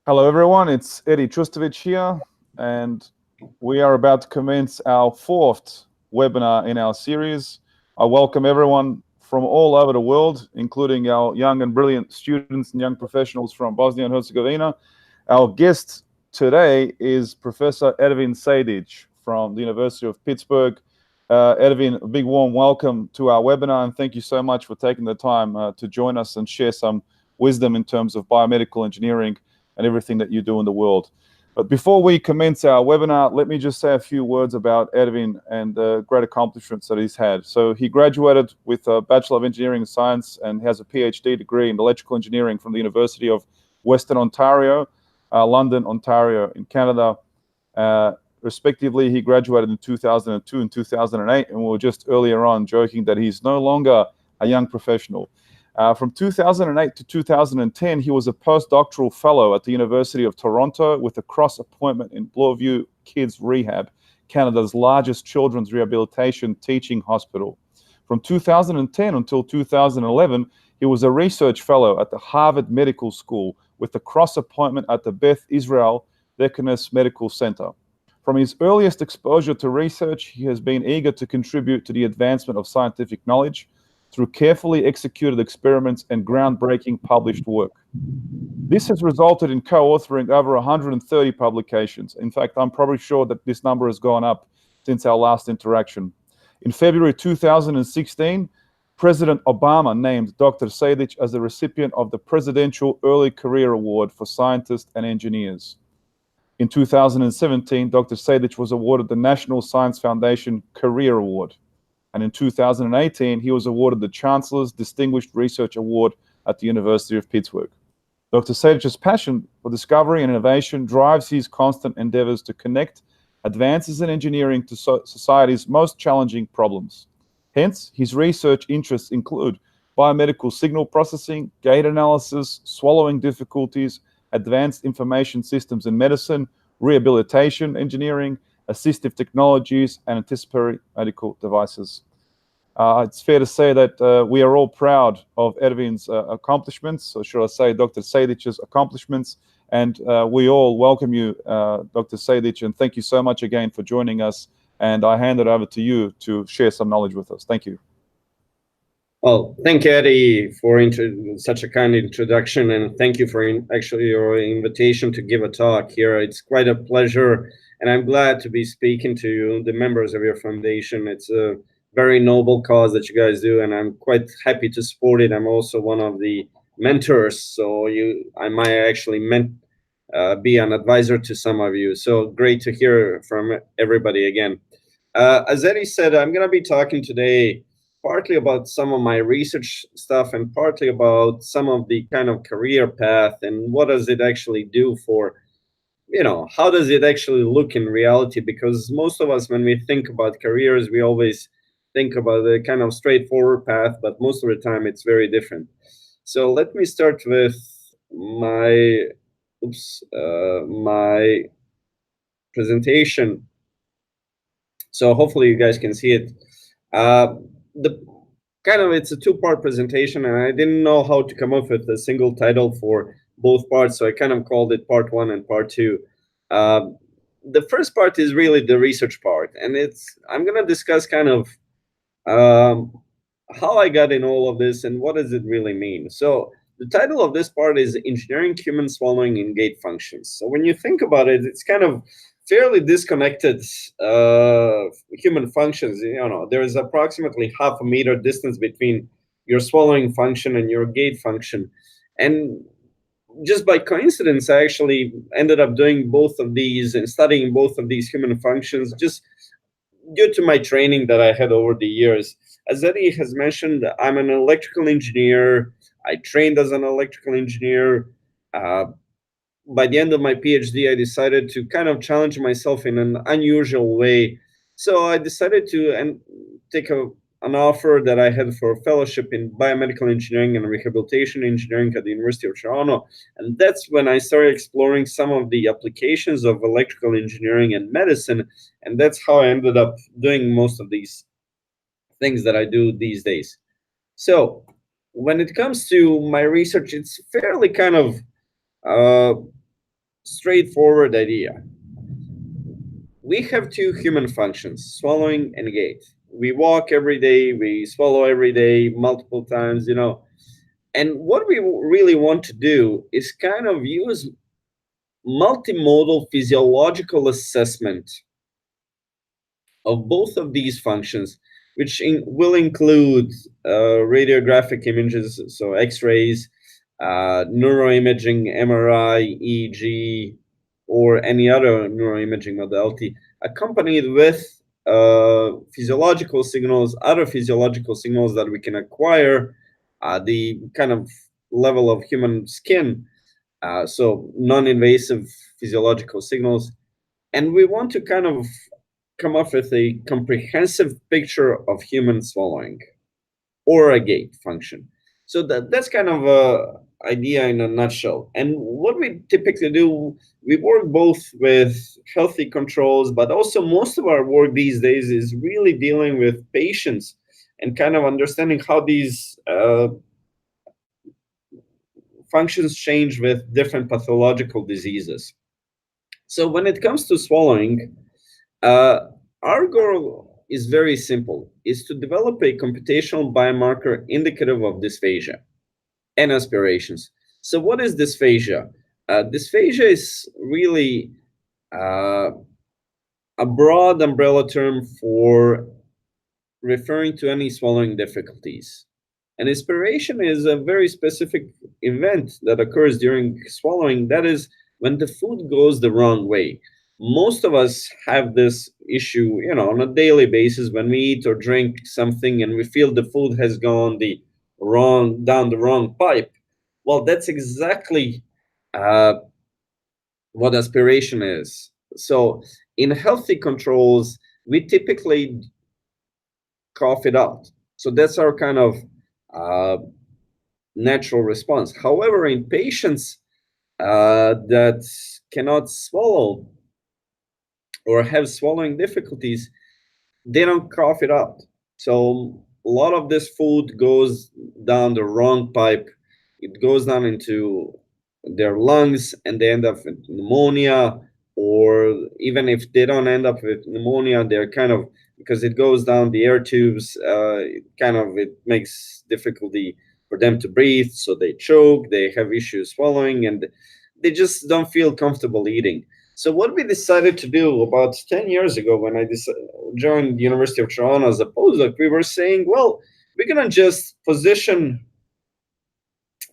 Hello, everyone. It's Sejdić here, and we are about to commence our fourth webinar in our series. I welcome everyone from all over the world, including our young and brilliant students and young professionals from Bosnia and Herzegovina. Our guest today is Professor Ervin Sejdic from the University of Pittsburgh. Ervin, a big warm welcome to our webinar, and thank you so much for taking the time to join us and share some wisdom in terms of biomedical engineering and everything that you do in the world. But before we commence our webinar, let me just say a few words about Ervin and the great accomplishments that he's had. So he graduated with a Bachelor of Engineering Science and has a PhD degree in electrical engineering from the University of Western Ontario, London, Ontario in Canada. Respectively, he graduated in 2002 and 2008, and we were just earlier on joking that he's no longer a young professional. From 2008 to 2010, he was a postdoctoral fellow at the University of Toronto with a cross appointment in Bloorview Kids Rehab, Canada's largest children's rehabilitation teaching hospital. From 2010 until 2011, he was a research fellow at the Harvard Medical School with a cross appointment at the Beth Israel Deaconess Medical Center. From his earliest exposure to research, he has been eager to contribute to the advancement of scientific knowledge through carefully executed experiments and groundbreaking published work. This has resulted in co-authoring over 130 publications. In fact, I'm probably sure that this number has gone up since our last interaction. In February 2016, President Obama named Dr. Sejdic as the recipient of the Presidential Early Career Award for Scientists and Engineers. In 2017, Dr. Sejdic was awarded the National Science Foundation Career Award. And in 2018, he was awarded the Chancellor's Distinguished Research Award at the University of Pittsburgh. Dr. Sejdic's passion for discovery and innovation drives his constant endeavors to connect advances in engineering to society's most challenging problems. Hence, his research interests include biomedical signal processing, gait analysis, swallowing difficulties, advanced information systems in medicine, rehabilitation engineering, assistive technologies, and anticipatory medical devices. It's fair to say that we are all proud of Ervin's accomplishments, or should I say Dr. Sejdic's accomplishments, and we all welcome you, Dr. Sejdic, and thank you so much again for joining us, and I hand it over to you to share some knowledge with us. Thank you. Well, thank you, Eddie, for such a kind introduction, and thank you for actually your invitation to give a talk here. It's quite a pleasure, and I'm glad to be speaking to you, the members of your foundation. It's a very noble cause that you guys do, and I'm quite happy to support it. I'm also one of the mentors, so I might actually be an advisor to some of you. So great to hear from everybody again. As Eddie said, I'm going to be talking today partly about some of my research stuff and partly about some of the kind of career path and what does it actually do for, how does it actually look in reality? Because most of us, when we think about careers, we always think about a kind of straightforward path, but most of the time it's very different. So let me start with my presentation. So hopefully you guys can see it. It's a two-part presentation, and I didn't know how to come up with a single title for both parts, so I kind of called it part one and part two. The first part is really the research part, and I'm going to discuss kind of how I got in all of this and what does it really mean. So the title of this part is Engineering Human Swallowing in Gait Functions. So when you think about it, it's kind of fairly disconnected human functions. There is approximately half a meter distance between your swallowing function and your gait function. And just by coincidence, I actually ended up doing both of these and studying both of these human functions just due to my training that I had over the years. As Eddie has mentioned, I'm an electrical engineer. I trained as an electrical engineer. By the end of my PhD, I decided to kind of challenge myself in an unusual way. So I decided to take an offer that I had for a fellowship in biomedical engineering and rehabilitation engineering at the University of Toronto. And that's when I started exploring some of the applications of electrical engineering and medicine. And that's how I ended up doing most of these things that I do these days. So when it comes to my research, it's fairly kind of straightforward idea. We have two human functions, swallowing and gait. We walk every day, we swallow every day, multiple times, And what we really want to do is kind of use multimodal physiological assessment of both of these functions, which will include radiographic images, so X-rays, neuroimaging, MRI, EEG, or any other neuroimaging modality, accompanied with physiological signals, other physiological signals that we can acquire, the kind of level of human skin, so non-invasive physiological signals. And we want to kind of come up with a comprehensive picture of human swallowing or a gait function. So that's kind of a idea in a nutshell. And what we typically do, we work both with healthy controls, but also most of our work these days is really dealing with patients and kind of understanding how these functions change with different pathological diseases. So when it comes to swallowing, our goal is very simple, is to develop a computational biomarker indicative of dysphagia and aspirations. So what is dysphagia? Dysphagia is really a broad umbrella term for referring to any swallowing difficulties. And aspiration is a very specific event that occurs during swallowing. That is when the food goes the wrong way. Most of us have this issue, on a daily basis when we eat or drink something and we feel the food has gone down the wrong pipe. Well, that's exactly what aspiration is. So in healthy controls, we typically cough it out. So that's our kind of natural response. However, in patients that cannot swallow or have swallowing difficulties, they don't cough it out. So a lot of this food goes down the wrong pipe. It goes down into their lungs and they end up with pneumonia, or even if they don't end up with pneumonia, they're kind of, because it goes down the air tubes, it makes difficulty for them to breathe, so they choke, they have issues swallowing, and they just don't feel comfortable eating. So what we decided to do about 10 years ago when I joined the University of Toronto as a postdoc, we were saying, well, we're going to just position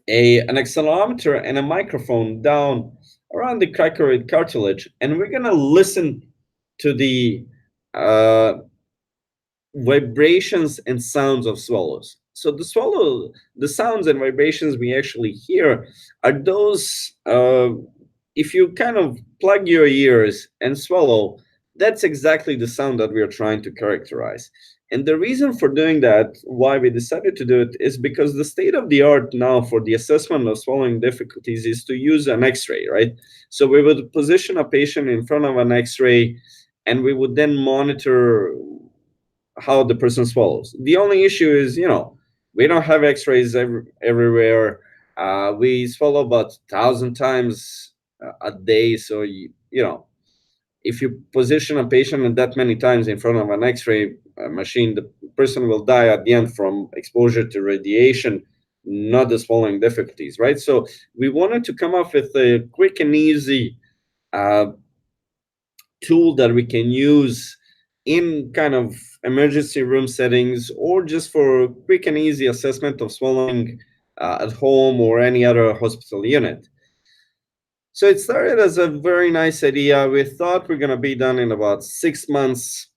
an accelerometer and a microphone down around the cricoid cartilage, and we're going to listen to the vibrations and sounds of swallows. So the sounds and vibrations we actually hear are those, if you kind of plug your ears and swallow, that's exactly the sound that we are trying to characterize. And the reason for doing that, why we decided to do it, is because the state of the art now for the assessment of swallowing difficulties is to use an X-ray, right? So we would position a patient in front of an X-ray, and we would then monitor how the person swallows. The only issue is, we don't have X-rays everywhere. We swallow about 1,000 times a day. So, if you position a patient that many times in front of an X-ray machine, the person will die at the end from exposure to radiation, not the swallowing difficulties, right? So we wanted to come up with a quick and easy tool that we can use in kind of emergency room settings, or just for quick and easy assessment of swallowing at home or any other hospital unit. So it started as a very nice idea. We thought we're going to be done in about 6 months.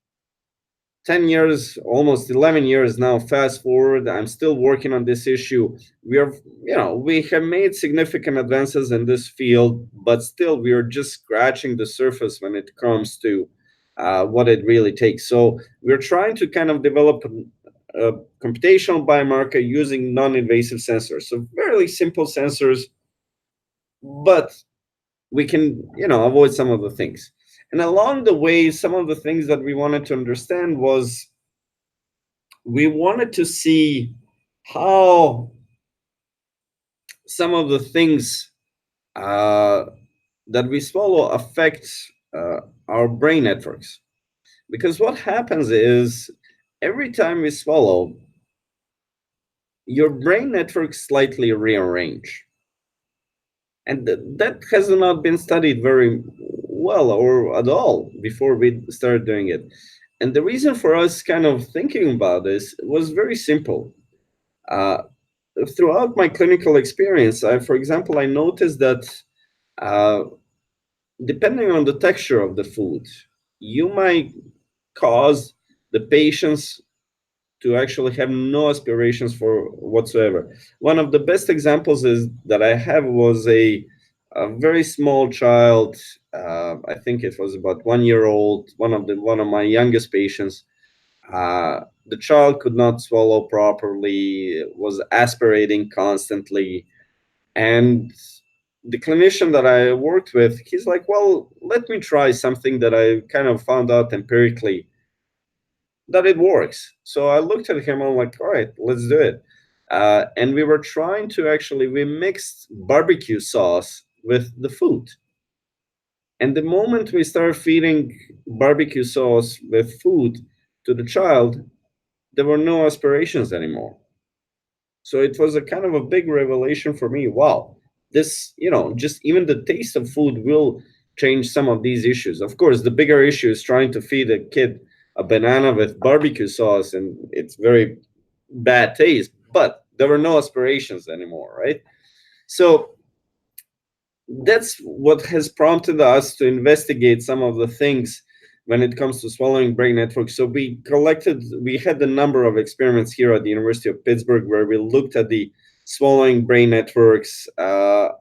10 years, almost 11 years now, fast forward, I'm still working on this issue. We have made significant advances in this field, but still we are just scratching the surface when it comes to what it really takes. So we're trying to kind of develop a computational biomarker using non-invasive sensors. So fairly simple sensors, but we can, avoid some of the things. And along the way, some of the things that we wanted to understand was we wanted to see how some of the things that we swallow affects our brain networks. Because what happens is every time we swallow, your brain networks slightly rearrange. And that has not been studied very well or at all before we started doing it. And the reason for us kind of thinking about this was very simple. Uh, Throughout my clinical experience, for example, I noticed that uh, depending on the texture of the food, you might cause the patients to actually have no aspirations for whatsoever. One of the best examples is that I have was a very small child. I think it was about 1 year old. One of my youngest patients. The child could not swallow properly, was aspirating constantly, and the clinician that I worked with, he's like, well, let me try something that I kind of found out empirically that it works. So I looked at him, I'm like, all right, let's do it. And we were trying to we mixed barbecue sauce with the food. And the moment we started feeding barbecue sauce with food to the child, there were no aspirations anymore. So it was a kind of a big revelation for me. Wow, this, just even the taste of food will change some of these issues. Of course, the bigger issue is trying to feed a kid a banana with barbecue sauce, and it's very bad taste, but there were no aspirations anymore, right? So that's what has prompted us to investigate some of the things when it comes to swallowing brain networks. So we had a number of experiments here at the University of Pittsburgh where we looked at the swallowing brain networks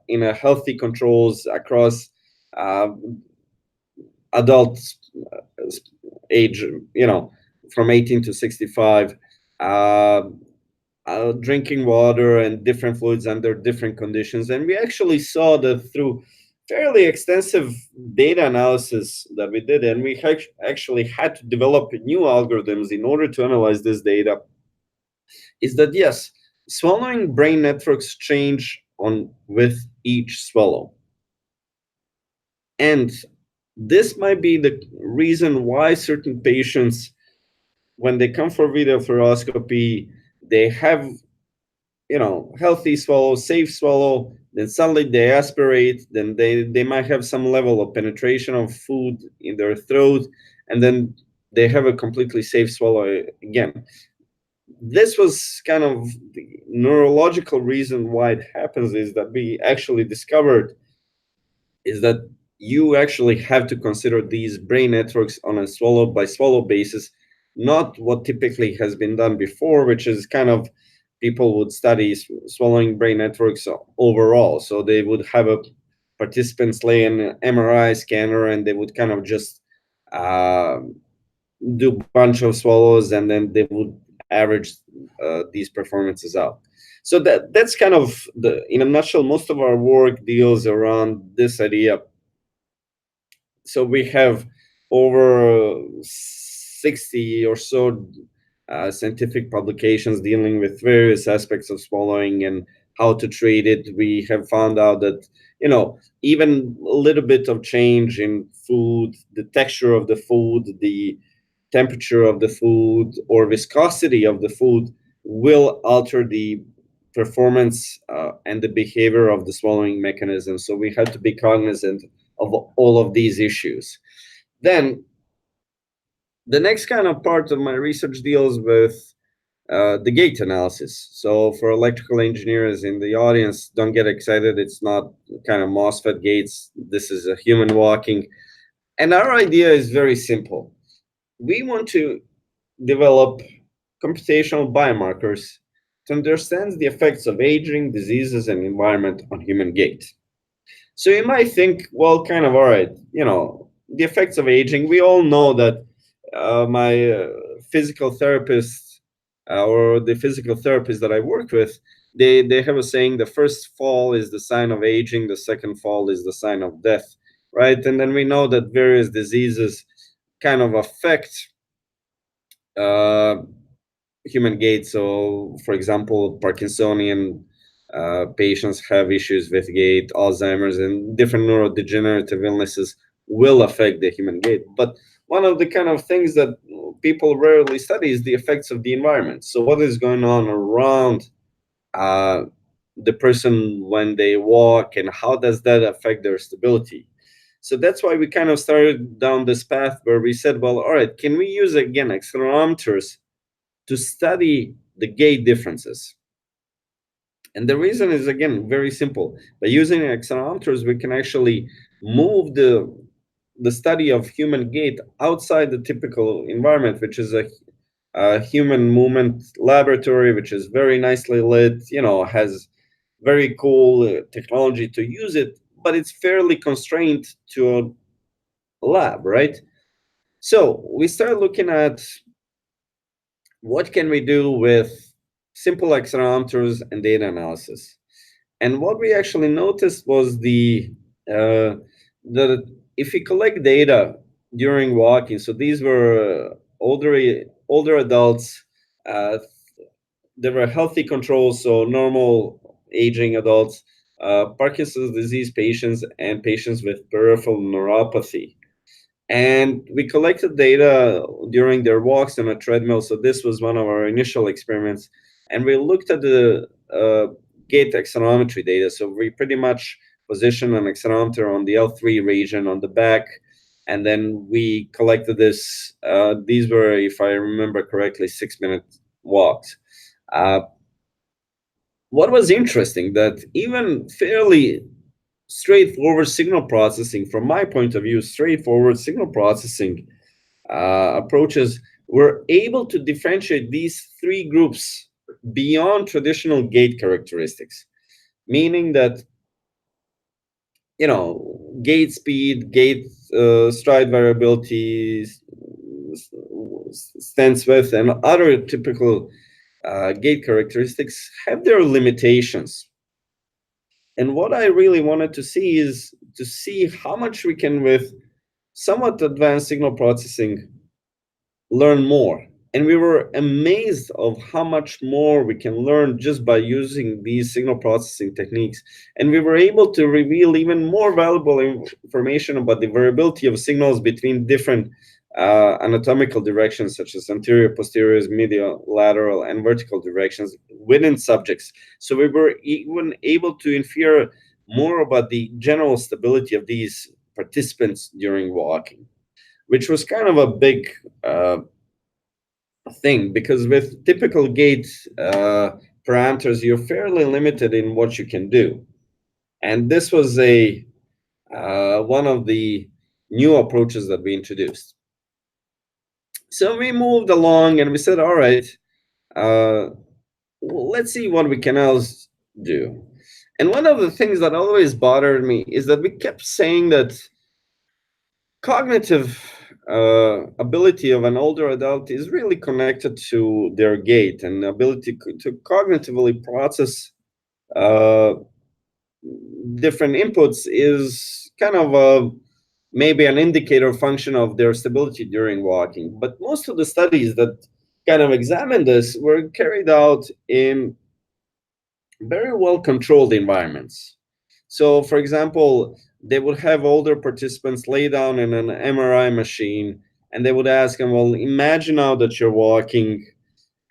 in a healthy controls across uh, adults age, from 18 to 65. Uh, Drinking water and different fluids under different conditions. And we actually saw that through fairly extensive data analysis that we did, and we actually had to develop new algorithms in order to analyze this data, is that yes, swallowing brain networks change on with each swallow. And this might be the reason why certain patients, when they come for video fluoroscopy, they have healthy swallow, safe swallow, then suddenly they aspirate, then they might have some level of penetration of food in their throat, and then they have a completely safe swallow again. This was kind of the neurological reason why it happens, is that we actually discovered is that you actually have to consider these brain networks on a swallow by swallow basis, not what typically has been done before, which is kind of people would study swallowing brain networks overall. So they would have a participants lay an MRI scanner, and they would kind of just do a bunch of swallows, and then they would average these performances out. So that's kind of in a nutshell, most of our work deals around this idea. So we have over 60 or so scientific publications dealing with various aspects of swallowing and how to treat it. We have found out that, even a little bit of change in food, the texture of the food, the temperature of the food, or viscosity of the food will alter the performance and the behavior of the swallowing mechanism. So we have to be cognizant of all of these issues. Then the next kind of part of my research deals with the gait analysis. So for electrical engineers in the audience, don't get excited. It's not kind of MOSFET gates. This is a human walking. And our idea is very simple. We want to develop computational biomarkers to understand the effects of aging, diseases, and environment on human gait. So you might think, well, kind of, all right, the effects of aging. We all know that my physical therapist or the physical therapist that I work with, they have a saying: the first fall is the sign of aging, the second fall is the sign of death, right? And then we know that various diseases kind of affect human gait. So, for example, Parkinsonian patients have issues with gait, Alzheimer's, and different neurodegenerative illnesses will affect the human gait. But one of the kind of things that people rarely study is the effects of the environment. So what is going on around the person when they walk, and how does that affect their stability? So that's why we kind of started down this path where we said, well, all right, can we use, again, accelerometers to study the gait differences? And the reason is, again, very simple. By using accelerometers, we can actually move the study of human gait outside the typical environment, which is a human movement laboratory, which is very nicely lit, has very cool technology to use it, but it's fairly constrained to a lab, right? So we started looking at what can we do with simple accelerometers and data analysis. And what we actually noticed was that if we collect data during walking, so these were older adults, uh, they were healthy controls, so normal aging adults, Parkinson's disease patients, and patients with peripheral neuropathy. And we collected data during their walks on a treadmill. So this was one of our initial experiments. And we looked at the gait accelerometry data. So we pretty much positioned an accelerometer on the L3 region on the back. And then we collected this. These were, if I remember correctly, 6-minute walks. What was interesting, that even fairly straightforward signal processing, from my point of view, straightforward signal processing approaches were able to differentiate these three groups beyond traditional gait characteristics, meaning that, gait speed, gait stride variability, stance width, and other typical gait characteristics have their limitations. And what I really wanted to see is to see how much we can, with somewhat advanced signal processing, learn more. And we were amazed of how much more we can learn just by using these signal processing techniques. And we were able to reveal even more valuable information about the variability of signals between different anatomical directions, such as anterior, posterior, medial, lateral, and vertical directions within subjects. So we were even able to infer more about the general stability of these participants during walking, which was kind of a big thing, because with typical gait parameters, you're fairly limited in what you can do. And this was one of the new approaches that we introduced. So we moved along and we said, all right, let's see what we can else do. And one of the things that always bothered me is that we kept saying that cognitive ability of an older adult is really connected to their gait, and the ability to cognitively process different inputs is kind of maybe an indicator function of their stability during walking. But most of the studies that kind of examined this were carried out in very well controlled environments. So, for example, they would have older participants lay down in an MRI machine, and they would ask them, well, imagine now that you're walking,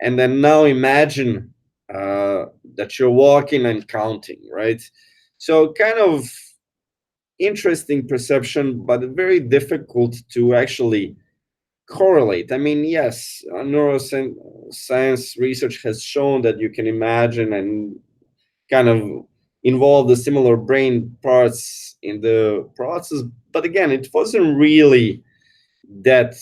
and then now imagine that you're walking and counting, right? So kind of interesting perception, but very difficult to actually correlate. I mean, yes, neuroscience research has shown that you can imagine and kind of involve the similar brain parts in the process, but again, it wasn't really that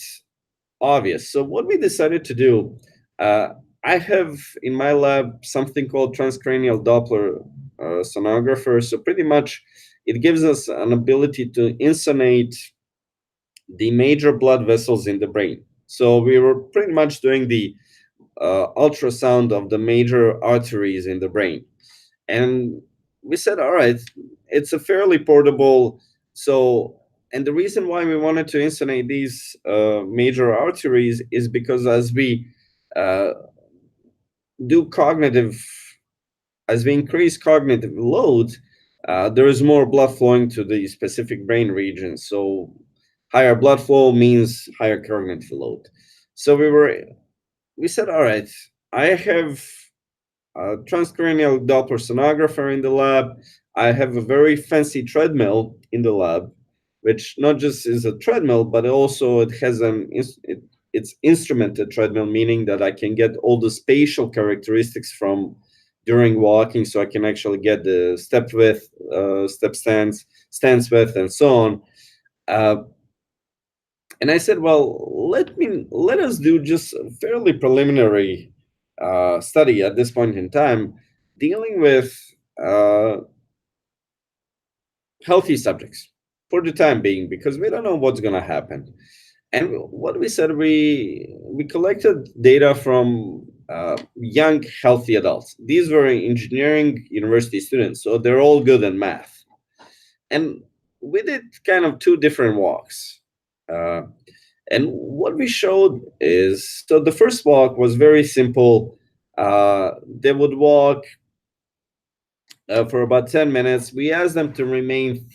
obvious. So what we decided to do, I have in my lab something called transcranial Doppler sonographer. So pretty much it gives us an ability to insonate the major blood vessels in the brain. So we were pretty much doing the ultrasound of the major arteries in the brain. And we said, all right, it's a fairly portable. So, and the reason why we wanted to insonate these major arteries is because as we do cognitive as we increase cognitive load, there is more blood flowing to the specific brain region. So higher blood flow means higher cognitive load. So we said, all right, I have a transcranial Doppler sonographer in the lab. I have a very fancy treadmill in the lab, which not just is a treadmill, but also it has it's instrumented treadmill, meaning that I can get all the spatial characteristics from during walking, so I can actually get the step width, step stance width, and so on. And I said, well, let us do just a fairly preliminary study at this point in time, dealing with healthy subjects for the time being, because we don't know what's going to happen. And what we said, we collected data from young, healthy adults. These were engineering university students, so they're all good in math. And we did kind of two different walks. And what we showed is, so the first walk was very simple. They would walk for about 10 minutes. We asked them to remain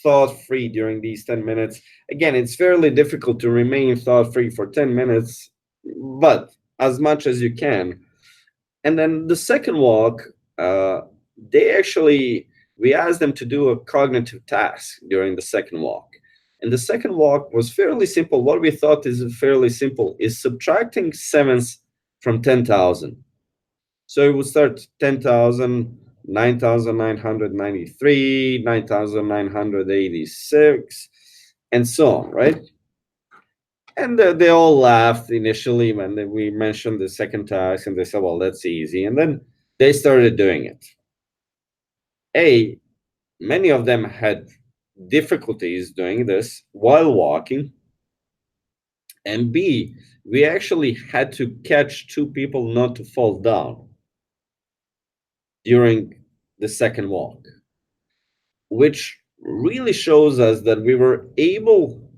thought-free during these 10 minutes. Again, it's fairly difficult to remain thought-free for 10 minutes, but as much as you can. And then the second walk, we asked them to do a cognitive task during the second walk. And the second walk was fairly simple. What we thought is fairly simple is subtracting sevens from 10,000. So it would start 10,000, 9,993, 9,986, and so on, right? And they all laughed initially when we mentioned the second task, and they said, well, that's easy. And then they started doing it. Many of them had difficulties doing this while walking. And B, we actually had to catch two people not to fall down during the second walk, which really shows us that we were able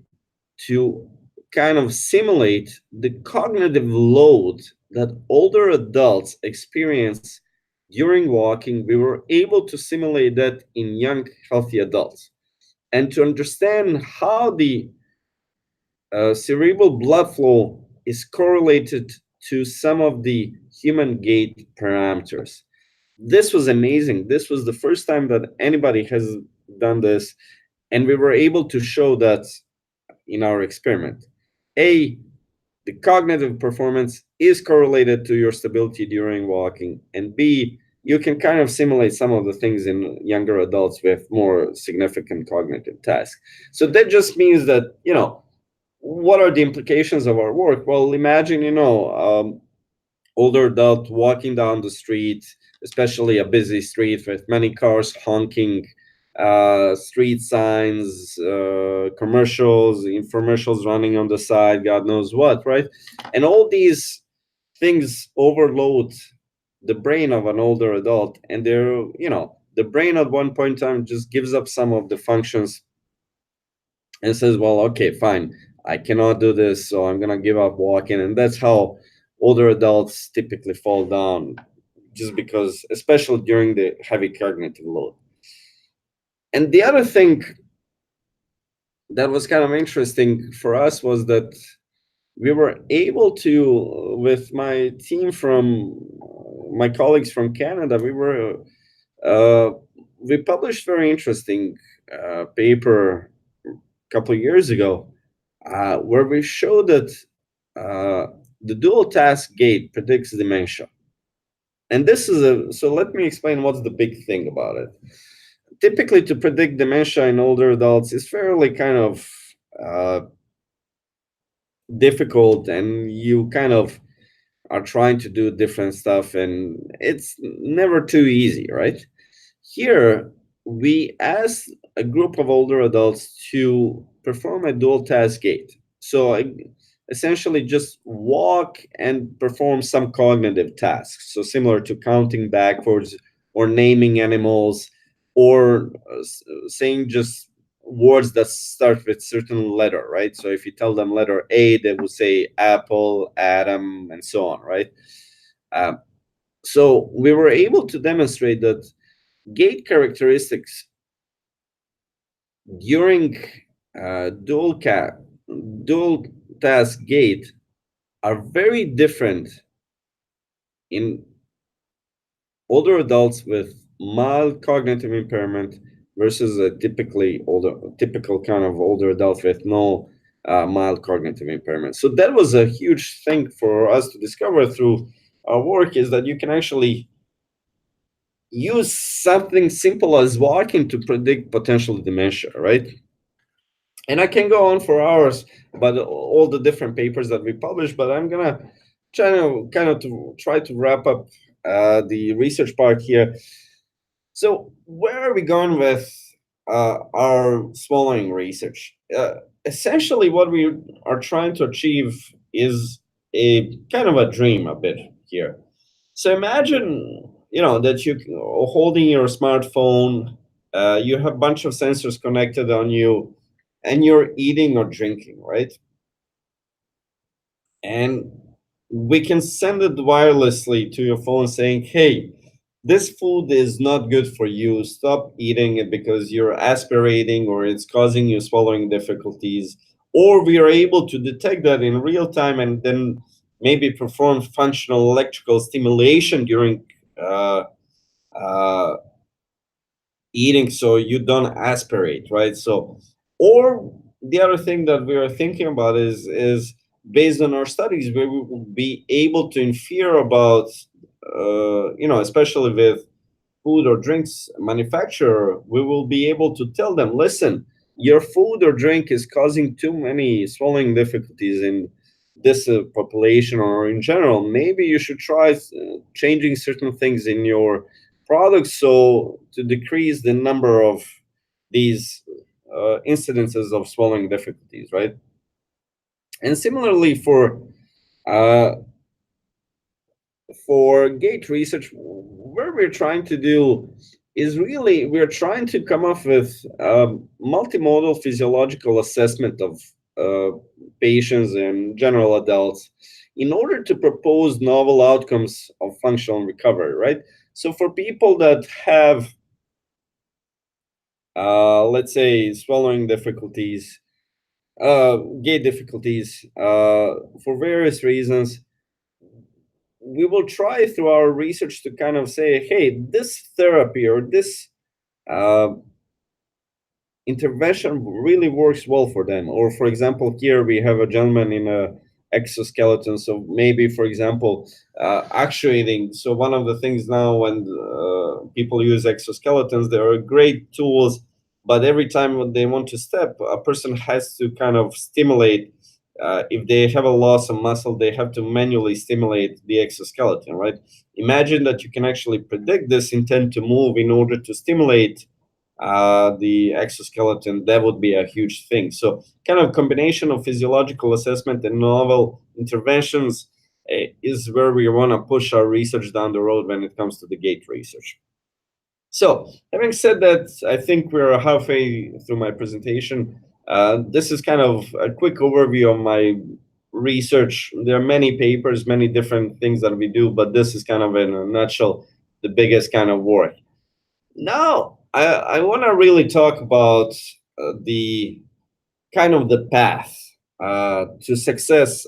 to kind of simulate the cognitive load that older adults experience during walking. We were able to simulate that in young, healthy adults. And to understand how the cerebral blood flow is correlated to some of the human gait parameters. This was amazing. This was the first time that anybody has done this, and we were able to show that in our experiment. The cognitive performance is correlated to your stability during walking, and B, you can kind of simulate some of the things in younger adults with more significant cognitive tasks. So that just means that, what are the implications of our work? Well, imagine, older adult walking down the street, especially a busy street with many cars honking, street signs, commercials, infomercials running on the side, God knows what, right? And all these things overload the brain of an older adult, and the brain at one point in time just gives up some of the functions and says, well, okay, fine, I cannot do this, so I'm gonna give up walking. And that's how older adults typically fall down, just because, especially during the heavy cognitive load. And the other thing that was kind of interesting for us was that we were able to, with my team my colleagues from Canada, we published very interesting paper a couple of years ago, where we showed that the dual task gait predicts dementia. And so let me explain what's the big thing about it. Typically, to predict dementia in older adults is fairly kind of difficult, and you kind of are trying to do different stuff, and it's never too easy, right? Here, we asked a group of older adults to perform a dual task gait. So essentially just walk and perform some cognitive tasks. So similar to counting backwards or naming animals, or saying just words that start with certain letter, right? So if you tell them letter A, they will say apple, atom, and so on, right? So we were able to demonstrate that gait characteristics during dual task gait are very different in older adults with mild cognitive impairment versus a typical kind of older adult with no mild cognitive impairment. So that was a huge thing for us to discover through our work, is that you can actually use something simple as walking to predict potential dementia, right? And I can go on for hours about all the different papers that we published, but I'm gonna try to wrap up the research part here. So where are we going with our swallowing research? Essentially, what we are trying to achieve is a kind of a dream a bit here. So imagine, that you holding your smartphone, you have a bunch of sensors connected on you, and you're eating or drinking, right? And we can send it wirelessly to your phone saying, hey, this food is not good for you. Stop eating it because you're aspirating or it's causing you swallowing difficulties. Or we are able to detect that in real time and then maybe perform functional electrical stimulation during uh, uh, eating so you don't aspirate, right? So, or the other thing that we are thinking about is based on our studies, we will be able to infer about, especially with food or drinks manufacturer, we will be able to tell them, listen, your food or drink is causing too many swallowing difficulties in this population or in general. Maybe you should try changing certain things in your products so to decrease the number of these incidences of swallowing difficulties, right? And similarly uh, for gait research, what we're trying to do is really we're trying to come up with multimodal physiological assessment of patients and general adults in order to propose novel outcomes of functional recovery, right? So for people that have, let's say, swallowing difficulties, gait difficulties, for various reasons, we will try through our research to kind of say, hey, this therapy or this uh, intervention really works well for them. Or, for example, here we have a gentleman in a exoskeleton. So maybe, for example, actuating. So one of the things now when people use exoskeletons, they are great tools, but every time when they want to step, a person has to kind of stimulate. If they have a loss of muscle, they have to manually stimulate the exoskeleton, right? Imagine that you can actually predict this intent to move in order to stimulate the exoskeleton. That would be a huge thing. So kind of combination of physiological assessment and novel interventions is where we want to push our research down the road when it comes to the gait research. So having said that, I think we're halfway through my presentation. This is kind of a quick overview of my research. There are many papers, many different things that we do, but this is kind of in a nutshell the biggest kind of work. Now, I want to really talk about the kind of the path to success.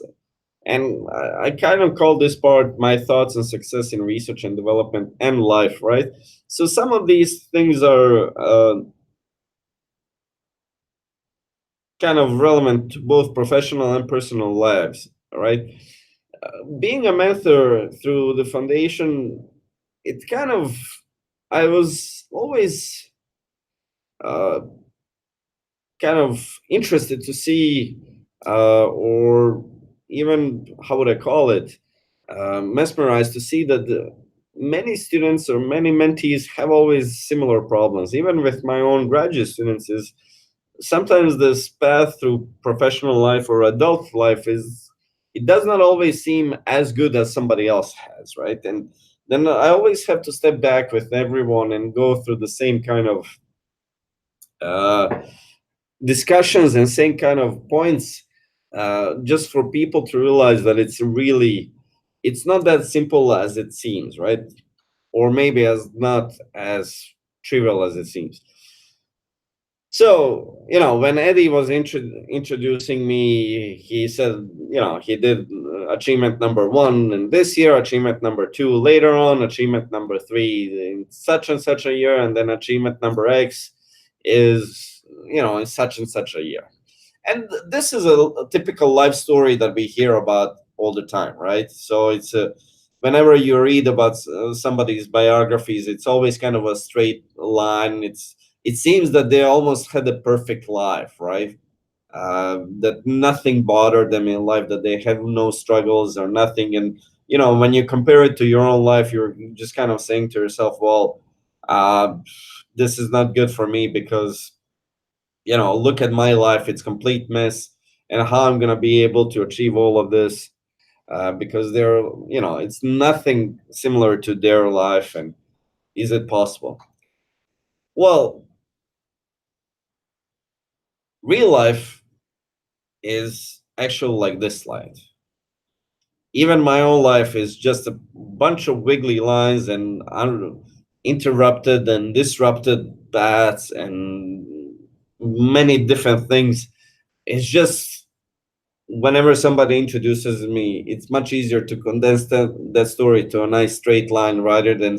And I kind of call this part my thoughts on success in research and development and life, right? So some of these things are kind of relevant to both professional and personal lives, right? Being a mentor through the foundation, it kind of, I was always uh, kind of interested to see, or even how would I call it, mesmerized to see that many students or many mentees have always similar problems. Even with my own graduate students, is sometimes this path through professional life or adult life is it does not always seem as good as somebody else has, right? And then I always have to step back with everyone and go through the same kind of uh, discussions and same kind of points, just for people to realize that it's really it's not that simple as it seems, right? Or maybe as not as trivial as it seems. So, when Eddie was introducing me, he said, he did achievement number 1 in this year, achievement number 2 later on, achievement number 3 in such and such a year, and then achievement number X is, in such and such a year. And this is a typical life story that we hear about all the time, right? So it's whenever you read about somebody's biographies, it's always kind of a straight line. It seems that they almost had a perfect life, right? That nothing bothered them in life, that they had no struggles or nothing. And when you compare it to your own life, you're just kind of saying to yourself, well, this is not good for me, because look at my life, it's complete mess, and how I'm going to be able to achieve all of this, because it's nothing similar to their life. And is it possible? Well, real life is actually like this slide. Even my own life is just a bunch of wiggly lines and interrupted and disrupted paths and many different things. It's just whenever somebody introduces me, it's much easier to condense that story to a nice straight line rather than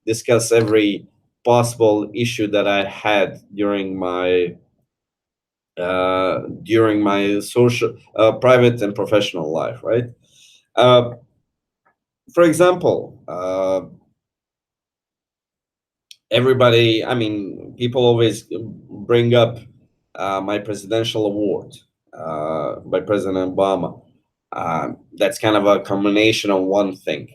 discuss every possible issue that I had during my social, private and professional life, right? For example, people always bring up my presidential award by President Obama. That's kind of a combination of one thing.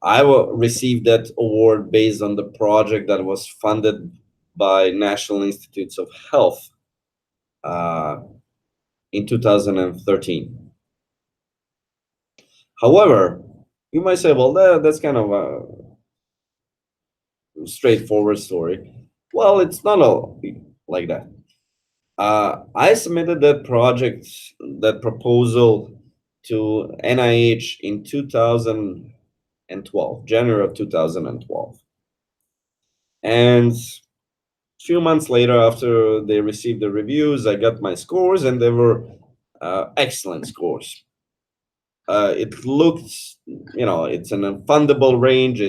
I received that award based on the project that was funded by National Institutes of Health in 2013. However, you might say, well, that's kind of a straightforward story. Well, it's not all like that. I submitted that proposal to NIH in 2012, January of 2012. And a few months later, after they received the reviews, I got my scores, and they were excellent scores. It looked, it's an fundable range.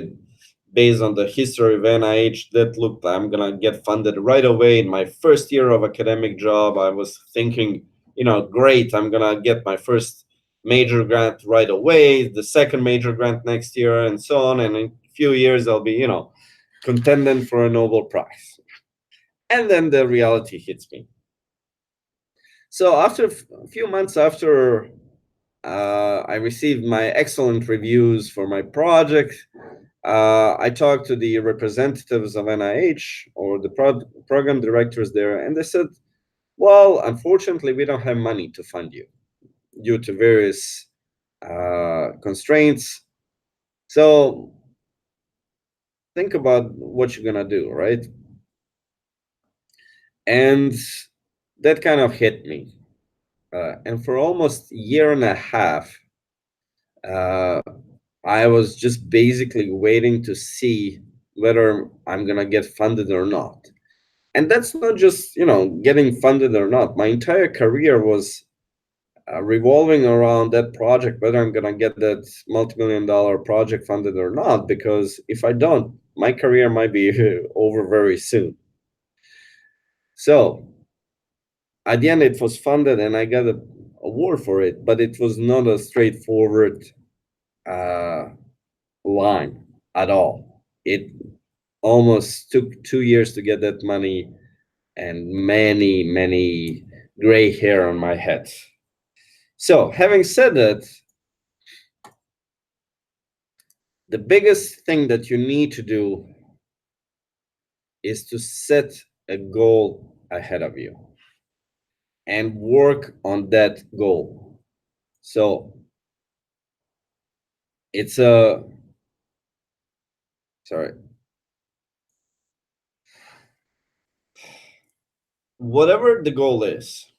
Based on the history of NIH, that looked, I'm gonna get funded right away in my first year of academic job. I was thinking, great, I'm gonna get my first major grant right away, the second major grant next year, and so on. And in a few years, I'll be, contending for a Nobel Prize. And then the reality hits me. So after a few months after I received my excellent reviews for my project, I talked to the representatives of NIH, or the program directors there, and they said, well, unfortunately, we don't have money to fund you due to various constraints. So think about what you're going to do, right? And that kind of hit me. And for almost a year and a half, I was just basically waiting to see whether I'm going to get funded or not. And that's not just, getting funded or not. My entire career was revolving around that project, whether I'm going to get that multi-million-dollar project funded or not, because if I don't, my career might be over very soon. So at the end, it was funded and I got an award for it, but it was not a straightforward line at all. It almost took 2 years to get that money, and many, many gray hair on my head. So having said that, the biggest thing that you need to do is to set a goal ahead of you and work on that goal. So it's whatever the goal is,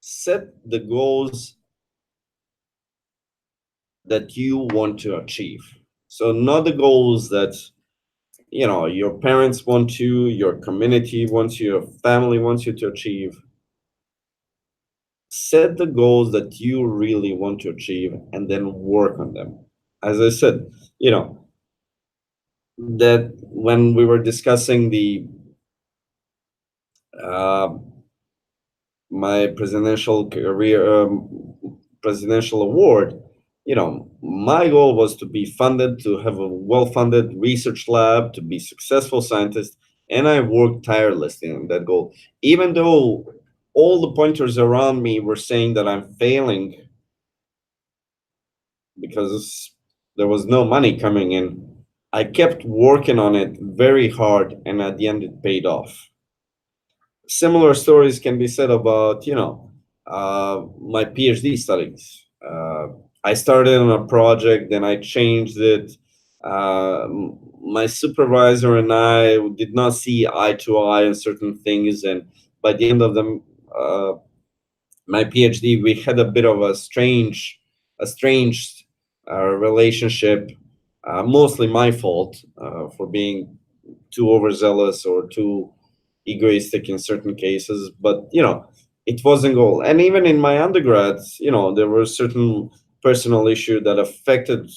set the goals that you want to achieve. So not the goals that your parents want you, your community wants you, your family wants you to achieve. Set the goals that you really want to achieve and then work on them. As I said, that when we were discussing the uh, my presidential award, my goal was to be funded, to have a well-funded research lab, to be successful scientist, and I worked tirelessly on that goal. Even though all the pointers around me were saying that I'm failing because there was no money coming in, I kept working on it very hard, and at the end it paid off. Similar stories can be said about, my PhD studies. I started on a project, then I changed it. My supervisor and I did not see eye to eye on certain things, and by the end of my PhD, we had a bit of a strange relationship. Mostly my fault for being too overzealous or too egoistic in certain cases, but it wasn't goal. And even in my undergrads, there were certain personal issues that affected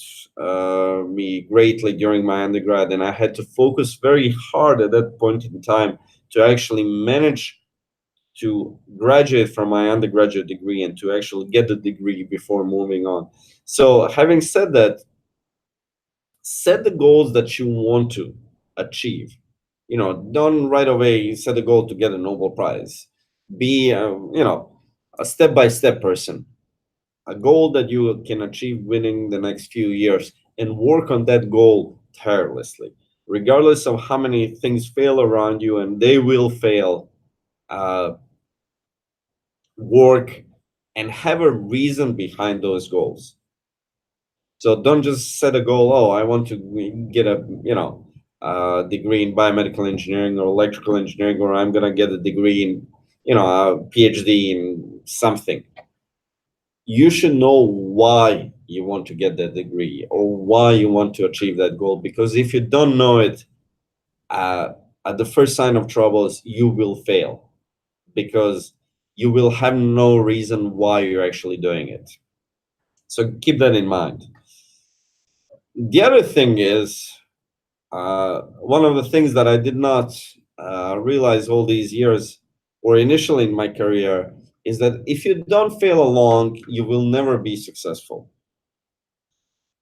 me greatly during my undergrad, and I had to focus very hard at that point in time to actually manage to graduate from my undergraduate degree and to actually get the degree before moving on. So having said that, set the goals that you want to achieve. Don't right away set a goal to get a Nobel Prize. Be a step-by-step person, a goal that you can achieve within the next few years, and work on that goal tirelessly, regardless of how many things fail around you, and they will fail. Work and have a reason behind those goals. So don't just set a goal. Oh, I want to get a degree in biomedical engineering or electrical engineering, or I'm gonna get a degree in a PhD in something. You should know why you want to get that degree or why you want to achieve that goal. Because if you don't know it, at the first sign of troubles, you will fail because you will have no reason why you're actually doing it. So keep that in mind. The other thing is, one of the things that I did not realize all these years, or initially in my career, is that if you don't fail along, you will never be successful.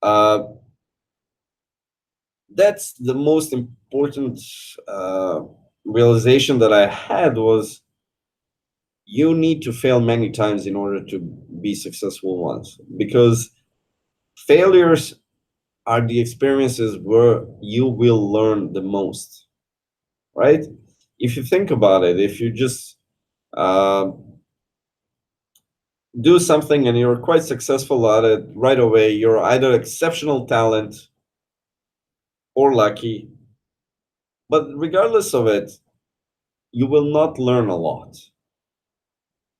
That's the most important realization that I had was you need to fail many times in order to be successful once, because failures are the experiences where you will learn the most, right? If you think about it, if you just uh, do something and you're quite successful at it right away, you're either exceptional talent or lucky. But regardless of it, you will not learn a lot.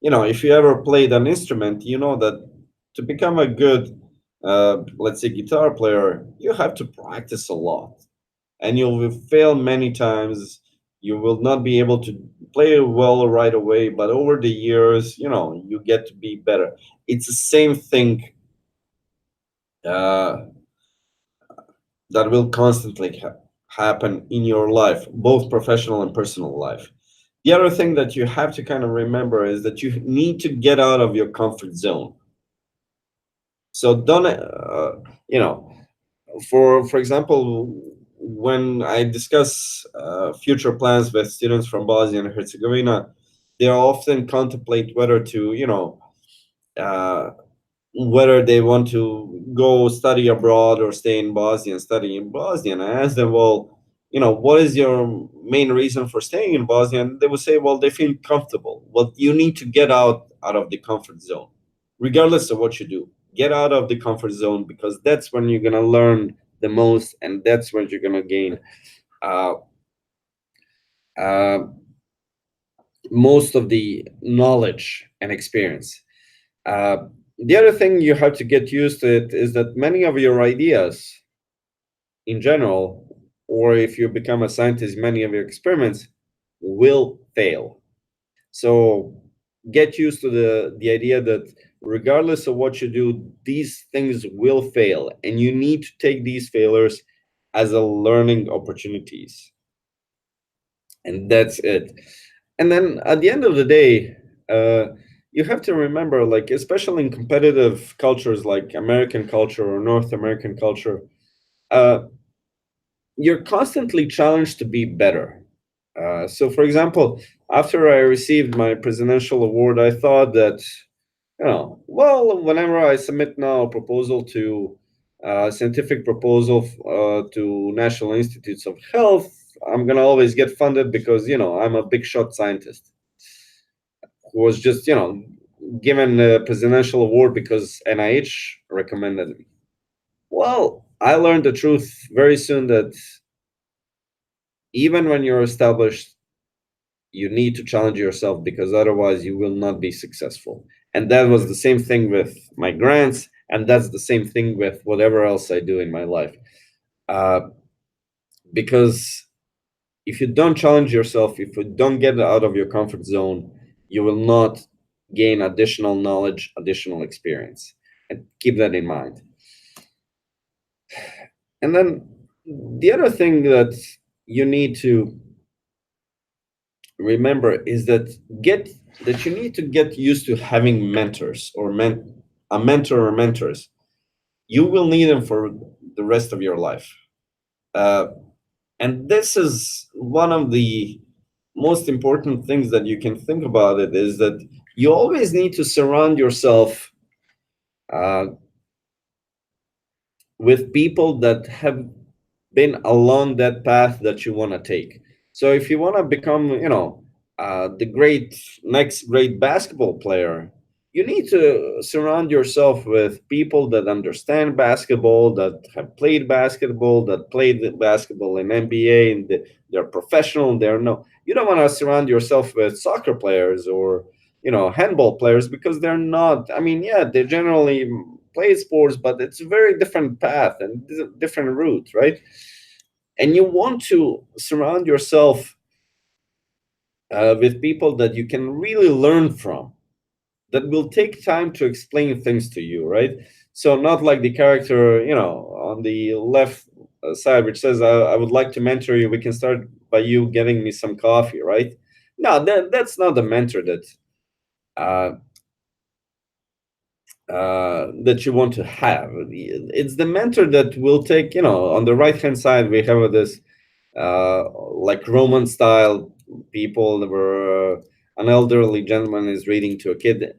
If you ever played an instrument, you know that to become a good, let's say, guitar player, you have to practice a lot. And you will fail many times. You will not be able to play well right away, but over the years, you get to be better. It's the same thing uh, that will constantly happen in your life, both professional and personal life. The other thing that you have to kind of remember is that you need to get out of your comfort zone. So don't, for example, when I discuss future plans with students from Bosnia and Herzegovina, they often contemplate whether to, uh, whether they want to go study abroad or stay in Bosnia and study in Bosnia. And I ask them, well, what is your main reason for staying in Bosnia? And they would say, well, they feel comfortable. Well, you need to get out of the comfort zone, regardless of what you do. Get out of the comfort zone, because that's when you're gonna learn the most, and that's when you're gonna gain uh, uh, most of the knowledge and experience. Uh, The other thing you have to get used to it is that many of your ideas in general, or if you become a scientist, many of your experiments will fail. So get used to the idea that regardless of what you do, these things will fail, and you need to take these failures as a learning opportunities. And that's it. And then at the end of the day, you have to remember, like, especially in competitive cultures like American culture or North American culture, uh, you're constantly challenged to be better. So, for example, after I received my presidential award, I thought that, well, whenever I submit now a proposal to scientific proposal to National Institutes of Health, I'm gonna always get funded because I'm a big shot scientist who was just given a presidential award because NIH recommended me. Well, I learned the truth very soon that even when you're established, you need to challenge yourself because otherwise you will not be successful. And that was the same thing with my grants, and that's the same thing with whatever else I do in my life. Uh, because if you don't challenge yourself, if you don't get out of your comfort zone, you will not gain additional knowledge, additional experience. And keep that in mind. And then the other thing that you need to remember is that you need to get used to having mentors or a mentor or mentors. You will need them for the rest of your life. Uh, and this is one of the most important things that you can think about it is that you always need to surround yourself uh, with people that have been along that path that you want to take. So if you want to become, the next great basketball player, you need to surround yourself with people that understand basketball, that have played basketball, that played basketball in NBA, and they're professional. They're no. You don't want to surround yourself with soccer players or handball players because they're not. I mean, yeah, they generally play sports, but it's a very different path and different route, right? And you want to surround yourself with people that you can really learn from, that will take time to explain things to you, right? So not like the character, on the left side, which says, I would like to mentor you. We can start by you getting me some coffee, right? No, that's not the mentor uh, that you want to have. It's the mentor that will take, on the right hand side, we have this like Roman style people where an elderly gentleman is reading to a kid.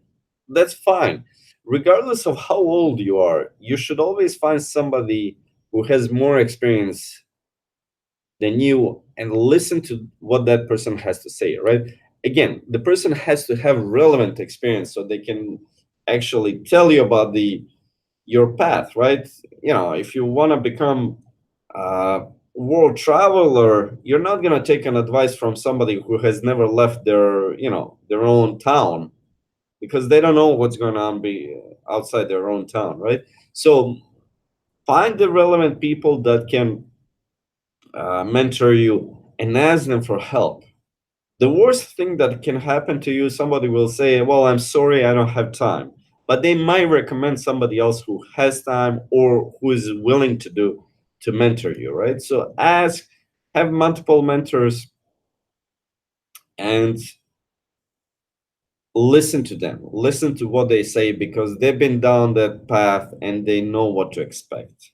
That's fine. Regardless of how old you are, you should always find somebody who has more experience than you and listen to what that person has to say, right? Again, the person has to have relevant experience so they can actually tell you about your path, right? If you want to become a world traveler, you're not going to take an advice from somebody who has never left their own town, because they don't know what's going on be outside their own town, right? So find the relevant people that can mentor you and ask them for help. The worst thing that can happen to you, somebody will say, well, I'm sorry, I don't have time. But they might recommend somebody else who has time or who is willing to mentor you, right? So have multiple mentors and listen to them. Listen to what they say because they've been down that path and they know what to expect.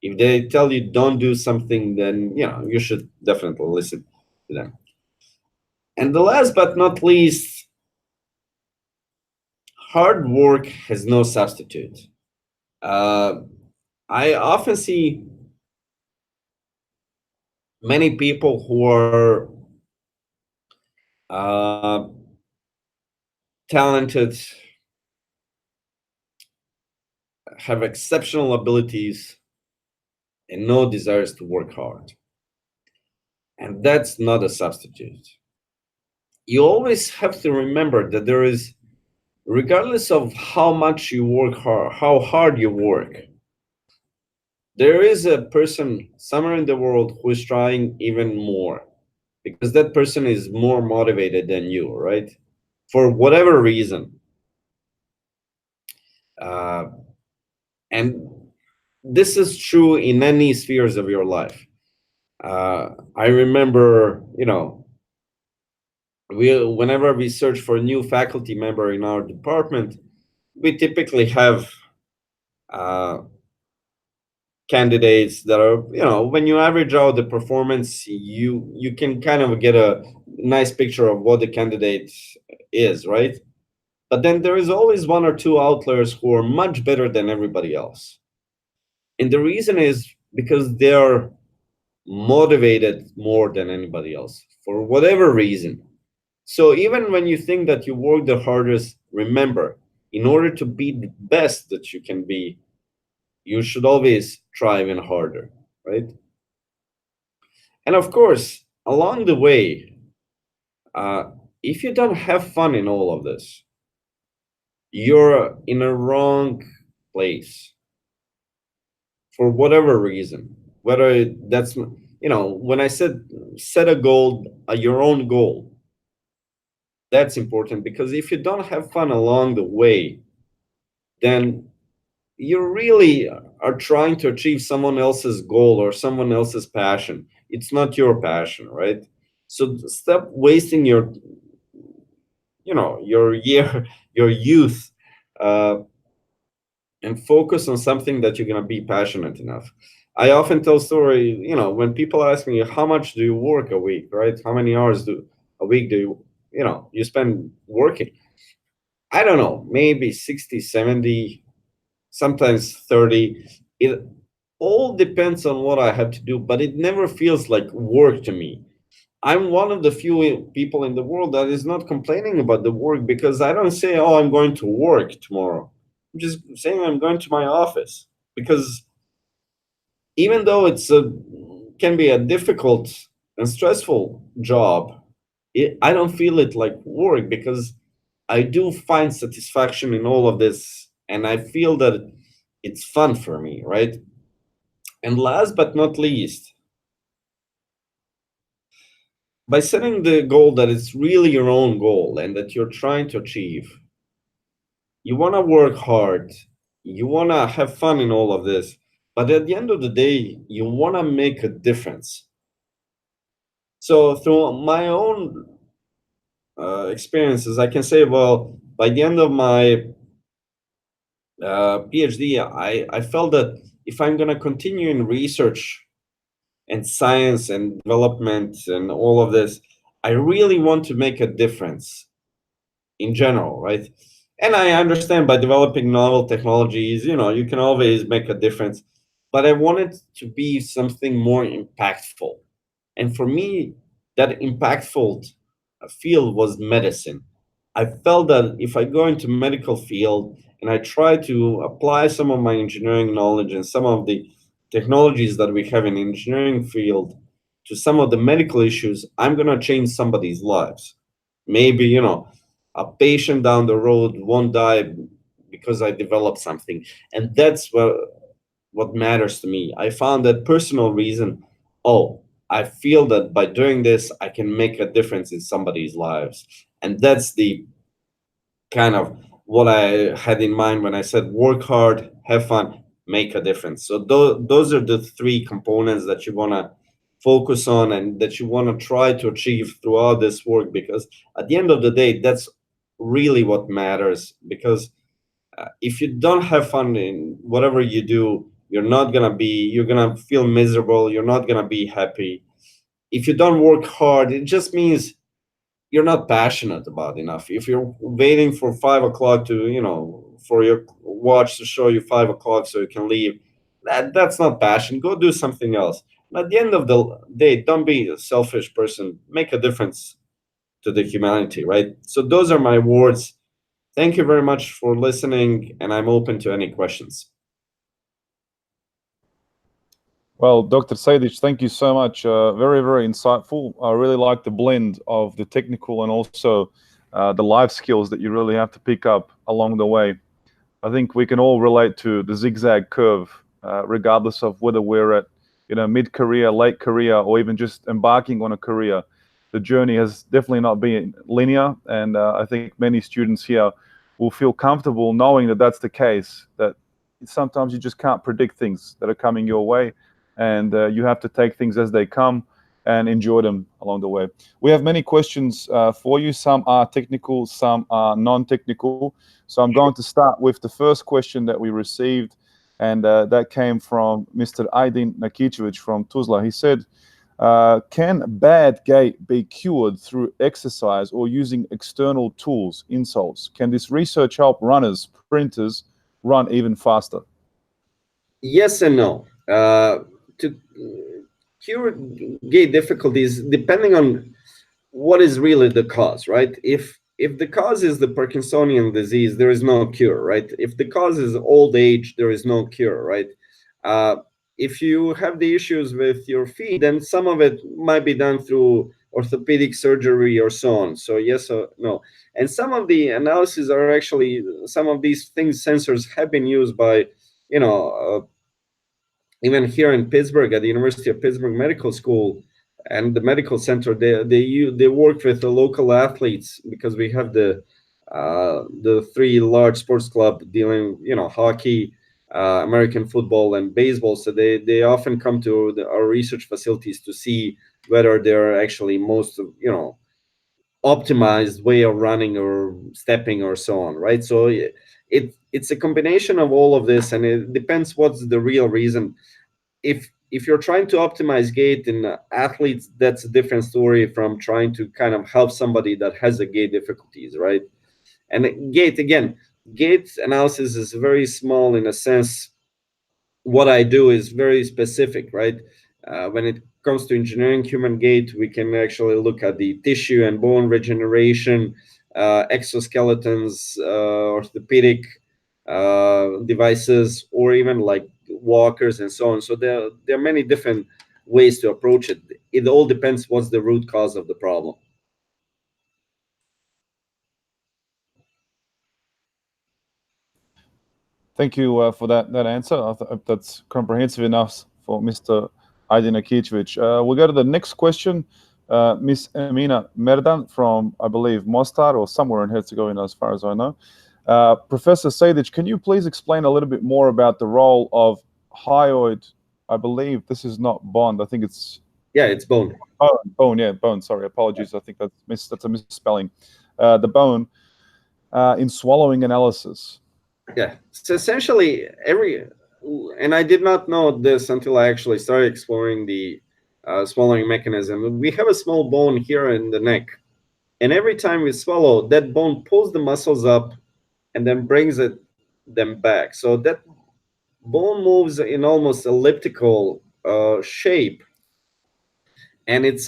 If they tell you don't do something, then you should definitely listen to them. And the last but not least, hard work has no substitute. Uh, I often see many people who are uh, talented, have exceptional abilities, and no desires to work hard. And that's not a substitute. You always have to remember that there is regardless of how much you work hard, how hard you work, there is a person somewhere in the world who is trying even more, because that person is more motivated than you, right? For whatever reason. And this is true in any spheres of your life. I remember, whenever we search for a new faculty member in our department, we typically have candidates that are, when you average out the performance, you can kind of get a nice picture of what the candidate is, right? But then there is always one or two outliers who are much better than everybody else. And the reason is because they are motivated more than anybody else for whatever reason. So even when you think that you work the hardest, remember, in order to be the best that you can be, you should always try even harder, right? And of course, along the way, if you don't have fun in all of this, you're in a wrong place for whatever reason. Whether that's, when I said set a goal, your own goal, that's important, because if you don't have fun along the way, then you really are trying to achieve someone else's goal or someone else's passion. It's not your passion, right? So stop wasting your, your year, your youth, uh, and focus on something that you're going to be passionate enough. I often tell story, when people ask me, how much do you work a week, right? How many hours a week do you spend working? I don't know, maybe 60, 70, sometimes 30. It all depends on what I have to do, but it never feels like work to me. I'm one of the few people in the world that is not complaining about the work, because I don't say, oh, I'm going to work tomorrow. I'm just saying I'm going to my office, because even though can be a difficult and stressful job, I don't feel it like work, because I do find satisfaction in all of this, and I feel that it's fun for me, right? And last but not least, by setting the goal that it's really your own goal and that you're trying to achieve, you want to work hard, you want to have fun in all of this, but at the end of the day, you want to make a difference. So through my own experiences, I can say, well, by the end of my PhD, I felt that if I'm going to continue in research and science and development and all of this, I really want to make a difference in general, right? And I understand by developing novel technologies, you can always make a difference, but I wanted to be something more impactful. And for me, that impactful field was medicine. I felt that if I go into medical field and I try to apply some of my engineering knowledge and some of the technologies that we have in the engineering field to some of the medical issues, I'm going to change somebody's lives. Maybe, a patient down the road won't die because I developed something. And that's what matters to me. I found that personal reason. Oh, I feel that by doing this, I can make a difference in somebody's lives. And that's the kind of what I had in mind when I said work hard, have fun, make a difference. So those are the three components that you want to focus on and that you want to try to achieve throughout this work, because at the end of the day, that's really what matters. Because if you don't have fun in whatever you do, you're gonna feel miserable, you're not gonna be happy. If you don't work hard, it just means you're not passionate about enough. If you're waiting for 5 o'clock to, for your watch to show you 5 o'clock so you can leave, that's not passion. Go do something else. And at the end of the day, don't be a selfish person. Make a difference to the humanity, right? So those are my words. Thank you very much for listening, and I'm open to any questions. Well, Dr. Sejdic, thank you so much. Very, very insightful. I really like the blend of the technical and also the life skills that you really have to pick up along the way. I think we can all relate to the zigzag curve, regardless of whether we're at mid-career, late career, or even just embarking on a career. The journey has definitely not been linear, and I think many students here will feel comfortable knowing that that's the case, that sometimes you just can't predict things that are coming your way, and you have to take things as they come and enjoy them along the way. We have many questions for you. Some are technical, some are non-technical. So I'm going to start with the first question that we received, and that came from Mr. Aydin Nakicevic from Tuzla. He said, can bad gait be cured through exercise or using external tools, insoles? Can this research help runners, sprinters, run even faster? Yes and no. To cure gait difficulties, depending on what is really the cause, right? If the cause is the Parkinsonian disease, there is no cure, right? If the cause is old age, there is no cure, right? If you have the issues with your feet, then some of it might be done through orthopedic surgery or so on. So yes or no. And some of the analyses are actually, some of these things, sensors have been used by, even here in Pittsburgh at the University of Pittsburgh Medical School and the medical center. They work with the local athletes, because we have the three large sports club dealing, hockey, American football, and baseball. So they often come to our research facilities to see whether they're actually most optimized way of running or stepping or so on, right? So it's a combination of all of this, and it depends what's the real reason. If you're trying to optimize gait in athletes, that's a different story from trying to kind of help somebody that has a gait difficulties, right? And gait analysis is very small in a sense. What I do is very specific, right? When it comes to engineering human gait, we can actually look at the tissue and bone regeneration, exoskeletons, orthopedic devices, or even like walkers and so on. So there are many different ways to approach it. It all depends what's the root cause of the problem. Thank you for that answer. That's comprehensive enough for Mr. Aydin Nakicevic. We'll go to the next question. Miss Emina Merdan from, I believe, Mostar or somewhere in Herzegovina, as far as I know. Professor Sejdic, can you please explain a little bit more about the role of hyoid? I believe this is not bond. I think it's... Yeah, it's bone. Bone, yeah, bone. Sorry, apologies. I think that's a misspelling. The bone in swallowing analysis. Yeah, so essentially and I did not know this until I actually started exploring the swallowing mechanism. We have a small bone here in the neck, and every time we swallow, that bone pulls the muscles up and then brings them back. So that bone moves in almost elliptical shape, and it's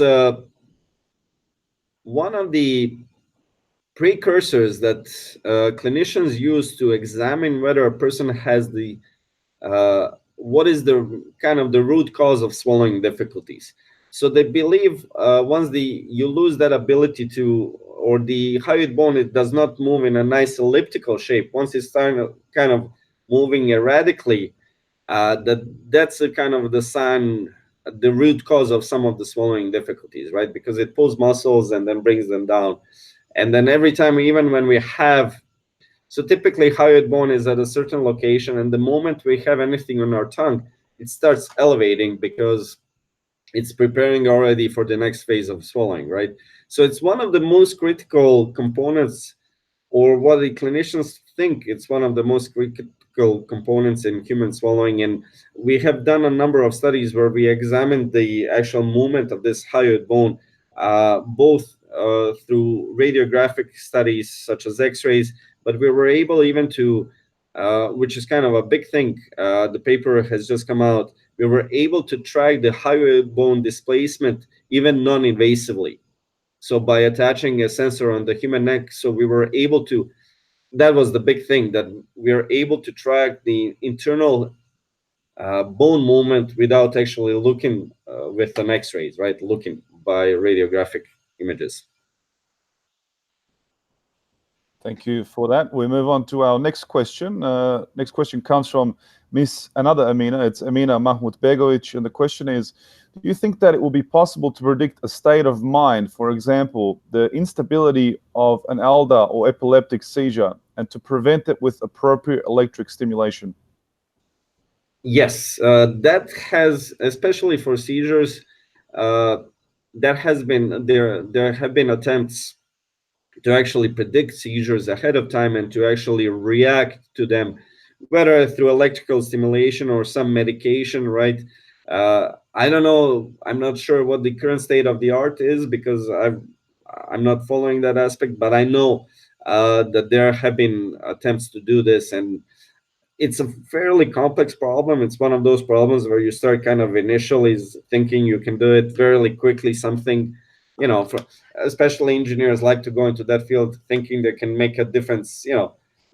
one of the precursors that clinicians use to examine whether a person has the what is the kind of the root cause of swallowing difficulties. So they believe once you lose that ability to, or the hyoid bone, it does not move in a nice elliptical shape. Once it's starting kind of moving erratically, that's a kind of the sign, the root cause of some of the swallowing difficulties, right? Because it pulls muscles and then brings them down. And then every time, even when we have, so typically hyoid bone is at a certain location, and the moment we have anything on our tongue, it starts elevating because it's preparing already for the next phase of swallowing, right? So it's one of the most critical components, or what the clinicians think it's one of the most critical components in human swallowing. And we have done a number of studies where we examined the actual movement of this hyoid bone, both through radiographic studies such as x-rays, but we were able even to, which is kind of a big thing, the paper has just come out, we were able to track the hyoid bone displacement even non-invasively. So by attaching a sensor on the human neck, so we were able to, that was the big thing, that we are able to track the internal bone movement without actually looking with an x-rays, right? Looking by radiographic images. Thank you for that. We move on to our next question. Next question comes from another Amina. It's Amina Mahmoud Begovic. And the question is, do you think that it will be possible to predict a state of mind, for example, the instability of an ALDA or epileptic seizure, and to prevent it with appropriate electric stimulation? Yes, that has, especially for seizures, that has been there have been attempts to actually predict seizures ahead of time and to actually react to them, whether through electrical stimulation or some medication, right? I don't know. I'm not sure what the current state of the art is because I'm not following that aspect, but I know that there have been attempts to do this, and it's a fairly complex problem. It's one of those problems where you start kind of initially thinking you can do it fairly quickly, something, especially engineers like to go into that field thinking they can make a difference,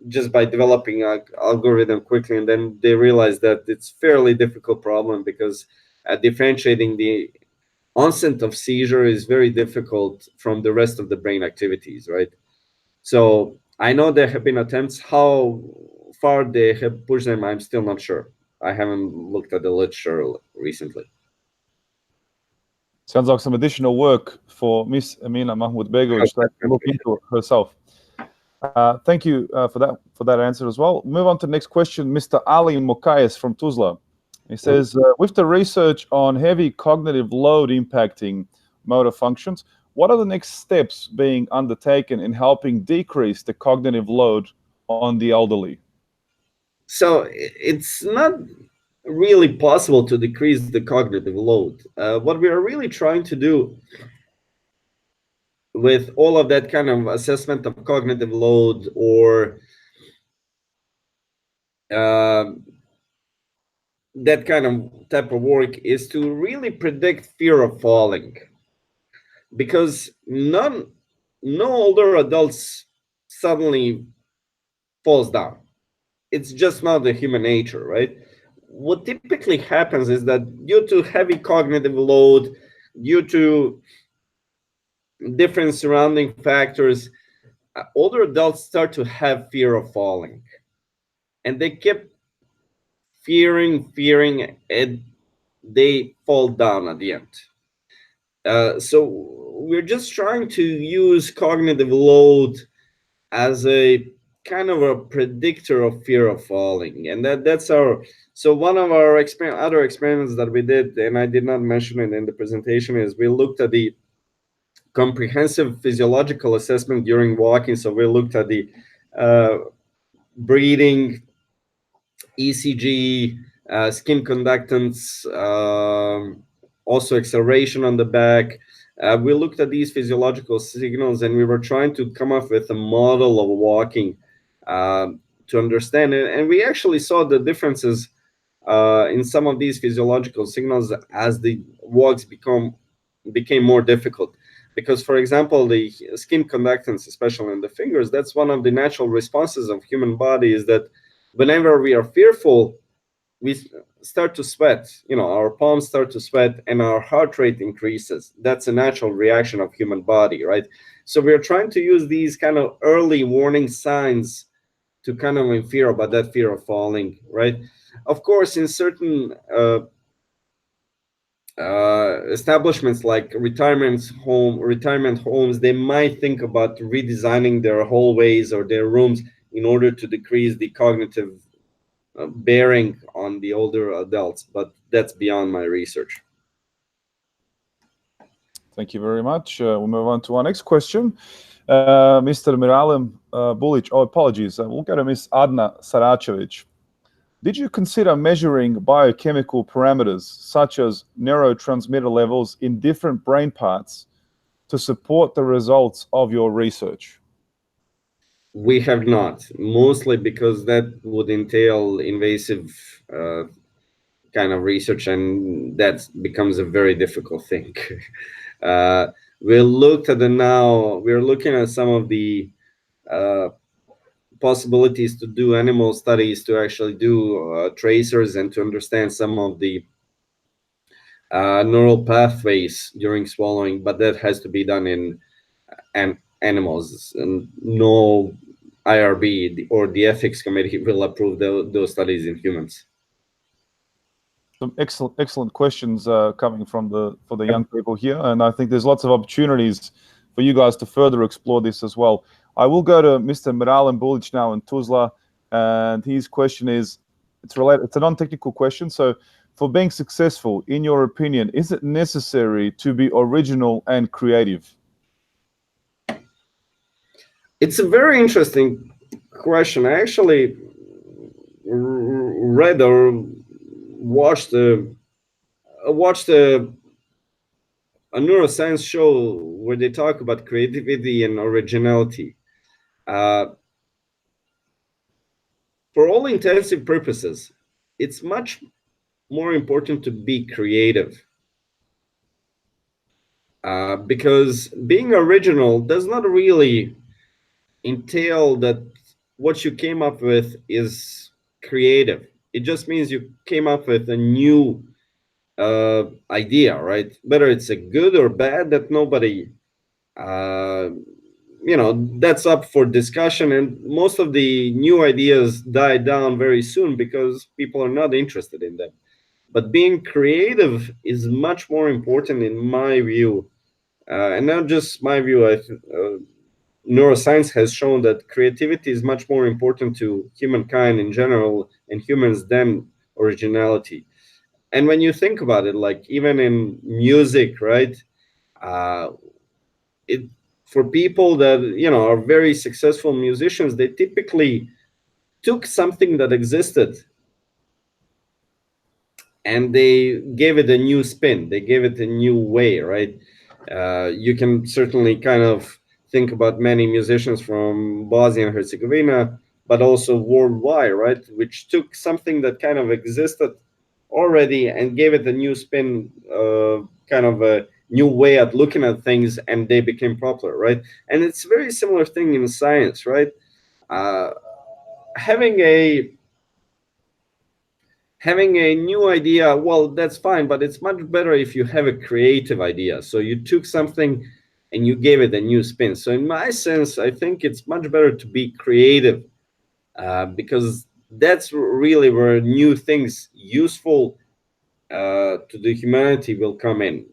just by developing an algorithm quickly, and then they realize that it's fairly difficult problem because differentiating the onset of seizure is very difficult from the rest of the brain activities, right? So I know there have been attempts. How far they have pushed them, I'm still not sure. I haven't looked at the literature recently. Sounds like some additional work for Miss Amina Mahmoud Begovic to look into herself. Thank you for that answer as well. Move on to the next question, Mr. Ali Mokayes from Tuzla. He says, with the research on heavy cognitive load impacting motor functions, what are the next steps being undertaken in helping decrease the cognitive load on the elderly? So it's not really possible to decrease the cognitive load. What we are really trying to do with all of that kind of assessment of cognitive load or that kind of type of work is to really predict fear of falling, because no older adults suddenly falls down. It's just not the human nature, right? What typically happens is that due to heavy cognitive load, due to different surrounding factors, older adults start to have fear of falling, and they keep fearing, and they fall down at the end. So we're just trying to use cognitive load as a kind of a predictor of fear of falling, and that's our. So one of our other experiments that we did, and I did not mention it in the presentation, is we looked at the comprehensive physiological assessment during walking. So we looked at the breathing, ECG, skin conductance, also acceleration on the back. We looked at these physiological signals, and we were trying to come up with a model of walking to understand it. And we actually saw the differences in some of these physiological signals as the walks became more difficult. Because, for example, the skin conductance, especially in the fingers, that's one of the natural responses of human body, is that whenever we are fearful, we start to sweat. Our palms start to sweat and our heart rate increases. That's a natural reaction of human body, right? So we're trying to use these kind of early warning signs to kind of infer about that fear of falling, right? Of course, in certain establishments like retirement homes, they might think about redesigning their hallways or their rooms in order to decrease the cognitive bearing on the older adults, but that's beyond my research. Thank you very much. We'll move on to our next question. Mr. Miralem Bulic, apologies. We'll go to Ms. Adna Saracevic. Did you consider measuring biochemical parameters such as neurotransmitter levels in different brain parts to support the results of your research? We have not, mostly because that would entail invasive kind of research, and that becomes a very difficult thing. We're looking at some of the possibilities to do animal studies, to actually do tracers and to understand some of the neural pathways during swallowing, but that has to be done in animals, and no IRB or the ethics committee will approve those studies in humans. Some excellent questions coming from for the young people here, and I think there's lots of opportunities for you guys to further explore this as well. I will go to Mr. Miralem Bulic now in Tuzla, and his question is, it's a non-technical question. So, for being successful, in your opinion, is it necessary to be original and creative? It's a very interesting question. I actually read or watched a neuroscience show where they talk about creativity and originality. For all intensive purposes, it's much more important to be creative. Because being original does not really entail that what you came up with is creative. It just means you came up with a new idea, right? Whether it's a good or bad, that nobody, that's up for discussion. And most of the new ideas die down very soon because people are not interested in them. But being creative is much more important in my view. And not just my view, neuroscience has shown that creativity is much more important to humankind in general and humans than originality. And when you think about it, like even in music, right? For people that are very successful musicians, they typically took something that existed and they gave it a new spin. They gave it a new way, right? You can certainly kind of think about many musicians from Bosnia and Herzegovina, but also worldwide, right? Which took something that kind of existed already and gave it a new spin, kind of a new way at looking at things, and they became popular, right? And it's a very similar thing in science, right? Having a new idea, well, that's fine, but it's much better if you have a creative idea. So you took something and you gave it a new spin. So in my sense, I think it's much better to be creative, because that's really where new things useful to the humanity will come in.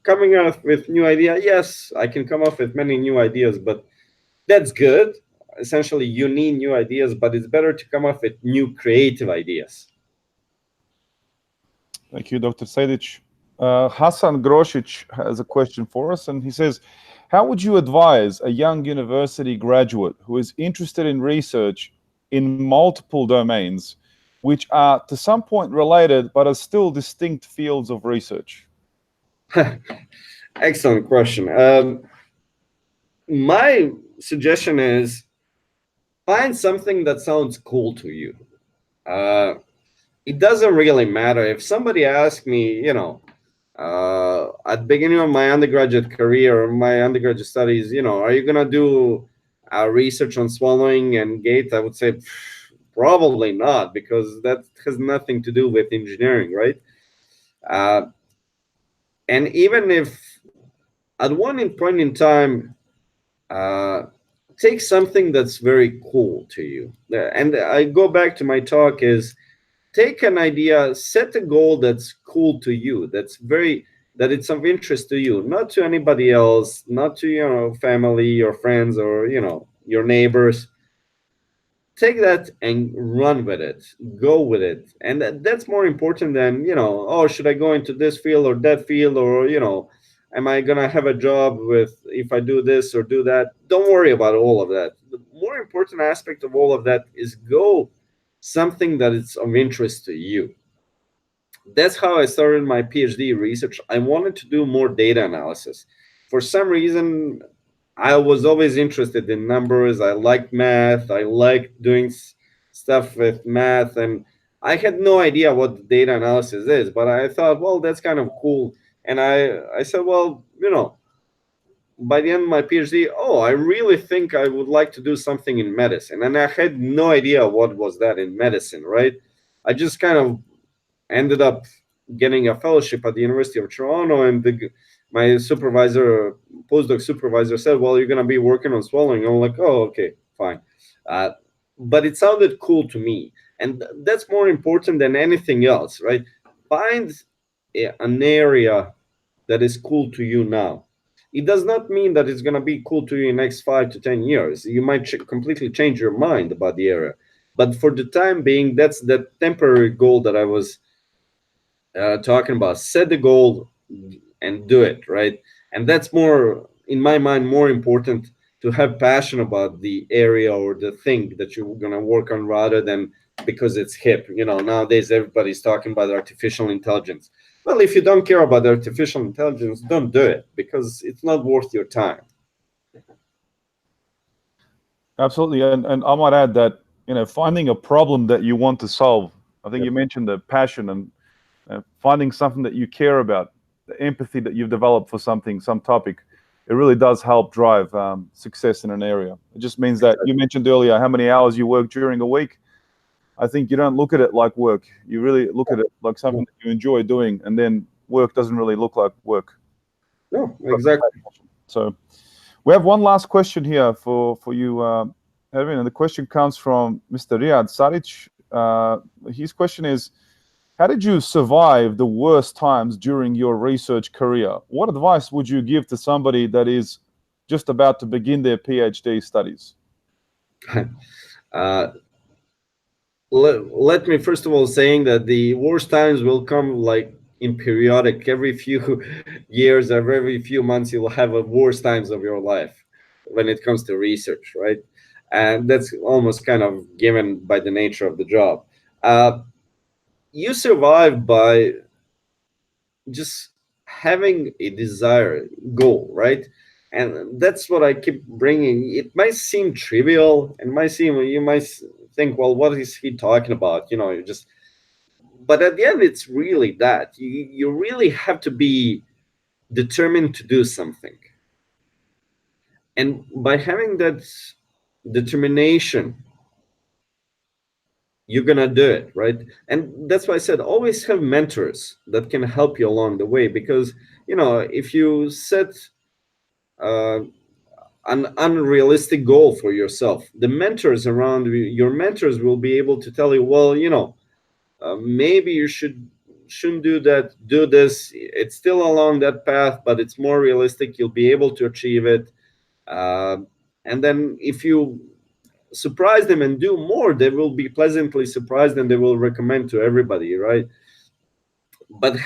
Coming up with new idea, yes, I can come up with many new ideas, but that's good. Essentially, you need new ideas, but it's better to come up with new creative ideas. Thank you, Dr. Sejdic. Hasan Grosic has a question for us, and he says, how would you advise a young university graduate who is interested in research in multiple domains, which are to some point related, but are still distinct fields of research? Excellent question. My suggestion is find something that sounds cool to you. It doesn't really matter. If somebody asks me, at the beginning of my undergraduate career or my undergraduate studies, are you going to do research on swallowing and gait? I would say probably not, because that has nothing to do with engineering, right? And even if at one point in time, take something that's very cool to you. And I go back to my talk is, take an idea, set a goal that's cool to you, that it's of interest to you, not to anybody else, not to family or friends or your neighbors. Take that and run with it, go with it. And that's more important than oh, should I go into this field or that field, or am I gonna have a job with if I do this or do that? Don't worry about all of that. The more important aspect of all of that is go something that is of interest to you. That's how I started my PhD research. I wanted to do more data analysis. For some reason, I was always interested in numbers. I liked math. I liked doing stuff with math. And I had no idea what data analysis is, but I thought, well, that's kind of cool. And I said, well, by the end of my PhD, oh, I really think I would like to do something in medicine. And I had no idea what was that in medicine, right? I just kind of ended up getting a fellowship at the University of Toronto, and my supervisor, postdoc supervisor, said, well, you're going to be working on swallowing. I'm like, oh, okay, fine. But it sounded cool to me, and that's more important than anything else, right? Find an area that is cool to you now. It does not mean that it's going to be cool to you in the next 5 to 10 years. You might completely change your mind about the area. But for the time being, that's the temporary goal that I was talking about. Set the goal and do it, right? And that's more, in my mind, more important to have passion about the area or the thing that you're going to work on rather than because it's hip. Nowadays everybody's talking about artificial intelligence. Well, if you don't care about artificial intelligence, don't do it because it's not worth your time. Absolutely, and I might add that finding a problem that you want to solve. I think you mentioned the passion and finding something that you care about, the empathy that you've developed for something, some topic. It really does help drive success in an area. It just means that you mentioned earlier how many hours you work during a week. I think you don't look at it like work. You really look at it like something that you enjoy doing, and then work doesn't really look like work. No, exactly. So we have one last question here for you, Ervin, and the question comes from Mr. Sejdic. His question is, how did you survive the worst times during your research career? What advice would you give to somebody that is just about to begin their PhD studies? Let me first of all saying that the worst times will come like in periodic. Every few years or every few months, you'll have a worst times of your life when it comes to research, right? And that's almost kind of given by the nature of the job. You survive by just having a desire, goal, right? And that's what I keep bringing. It might seem trivial, and you might think, well, what is he talking about? You just. But at the end, it's really that you really have to be determined to do something, and by having that determination, you're gonna do it, right? And that's why I said always have mentors that can help you along the way, because if you set an unrealistic goal for yourself, the mentors around you, your mentors will be able to tell you, well, maybe you shouldn't do that, do this. It's still along that path, but it's more realistic. You'll be able to achieve it. And then if you surprise them and do more, they will be pleasantly surprised and they will recommend to everybody, right? But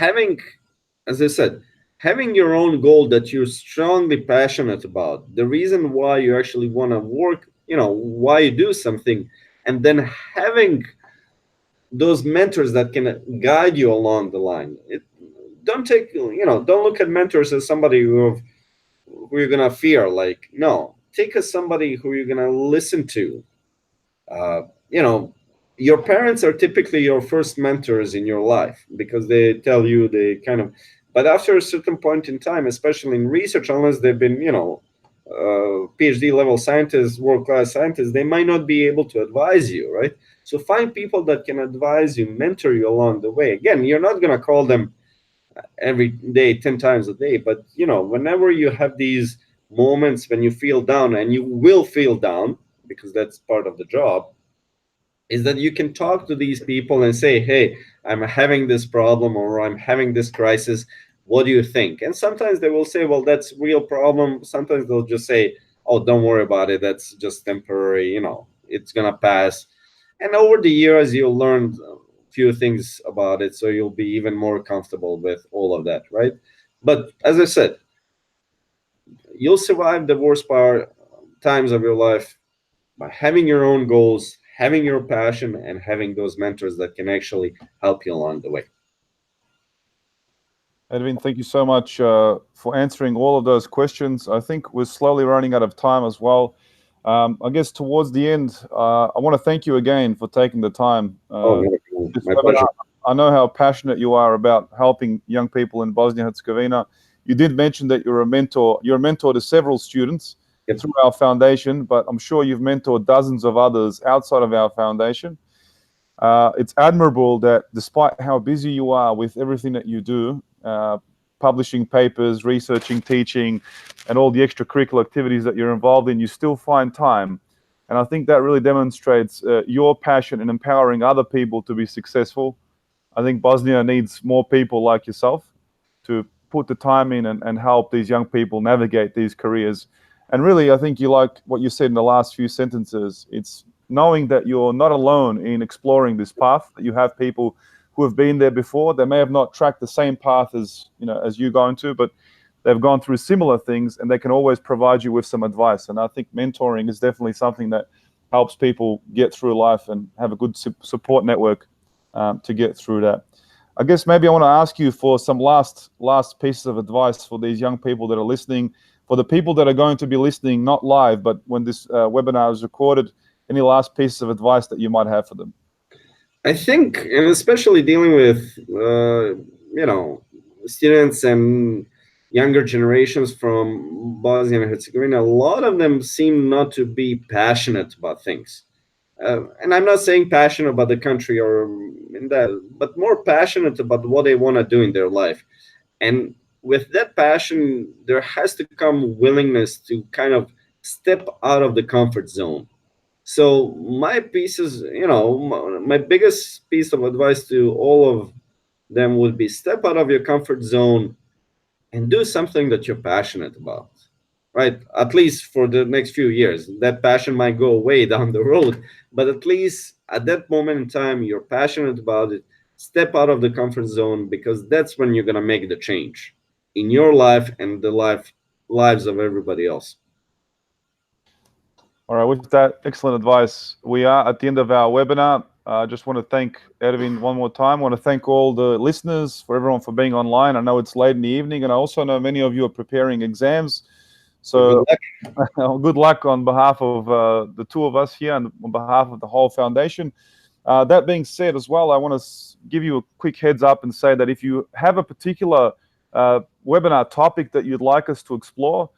as I said, having your own goal that you're strongly passionate about, the reason why you actually want to work, why you do something, and then having those mentors that can guide you along the line. Don't look at mentors as somebody who you're gonna fear. Like, no, take as somebody who you're gonna listen to. Your parents are typically your first mentors in your life because they tell you but after a certain point in time, especially in research, unless they've been, PhD level scientists, world-class scientists, they might not be able to advise you, right? So find people that can advise you, mentor you along the way. Again, you're not going to call them every day, 10 times a day, but whenever you have these moments when you feel down, and you will feel down because that's part of the job, is that you can talk to these people and say, hey, I'm having this problem or I'm having this crisis. What do you think? And sometimes they will say, well, that's a real problem. Sometimes they'll just say, oh, don't worry about it. That's just temporary. It's going to pass. And over the years, you'll learn a few things about it. So you'll be even more comfortable with all of that, right? But as I said, you'll survive the worst times of your life by having your own goals, having your passion, and having those mentors that can actually help you along the way. Ervin, thank you so much for answering all of those questions. I think we're slowly running out of time as well. I guess towards the end, I want to thank you again for taking the time. My pleasure. I know how passionate you are about helping young people in Bosnia and Herzegovina. You did mention that you're a mentor. You're a mentor to several students through our foundation, but I'm sure you've mentored dozens of others outside of our foundation. It's admirable that despite how busy you are with everything that you do, publishing papers, researching, teaching, and all the extracurricular activities that you're involved in, you still find time And I think that really demonstrates your passion in empowering other people to be successful. I think Bosnia needs more people like yourself to put the time in and help these young people navigate these careers. And really, I think you like what you said in the last few sentences. It's knowing that you're not alone in exploring this path, that you have people who have been there before. They may have not tracked the same path as you're going to, but they've gone through similar things, and they can always provide you with some advice. And I think mentoring is definitely something that helps people get through life and have a good support network to get through that. I guess maybe I want to ask you for some last pieces of advice for these young people that are listening, for the people that are going to be listening, not live, but when this webinar is recorded. Any last pieces of advice that you might have for them? I think, and especially dealing with, students and younger generations from Bosnia and Herzegovina, a lot of them seem not to be passionate about things. And I'm not saying passionate about the country or in that, but more passionate about what they want to do in their life. And with that passion, there has to come willingness to kind of step out of the comfort zone. So my pieces, my biggest piece of advice to all of them would be step out of your comfort zone and do something that you're passionate about, right? At least for the next few years. That passion might go away down the road, but at least at that moment in time, you're passionate about it. Step out of the comfort zone, because that's when you're going to make the change in your life and the lives of everybody else. All right, with that excellent advice, we are at the end of our webinar. I just want to thank Ervin one more time. I want to thank all the listeners, for everyone for being online. I know it's late in the evening, and I also know many of you are preparing exams. So good luck on behalf of the two of us here and on behalf of the whole foundation. That being said as well, I want to give you a quick heads up and say that if you have a particular webinar topic that you'd like us to explore,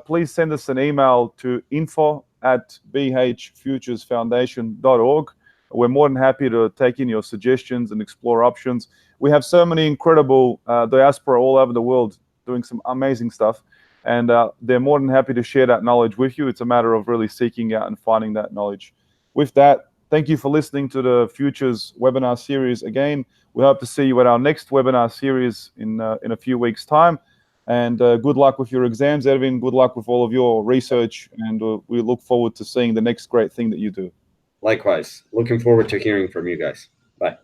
please send us an email to info@bhfuturesfoundation.org. We're more than happy to take in your suggestions and explore options. We have so many incredible diaspora all over the world doing some amazing stuff, and they're more than happy to share that knowledge with you. It's a matter of really seeking out and finding that knowledge. With that, thank you for listening to the Futures webinar series again. We hope to see you at our next webinar series in a few weeks' time. And good luck with your exams, Ervin. Good luck with all of your research. And we look forward to seeing the next great thing that you do. Likewise. Looking forward to hearing from you guys. Bye.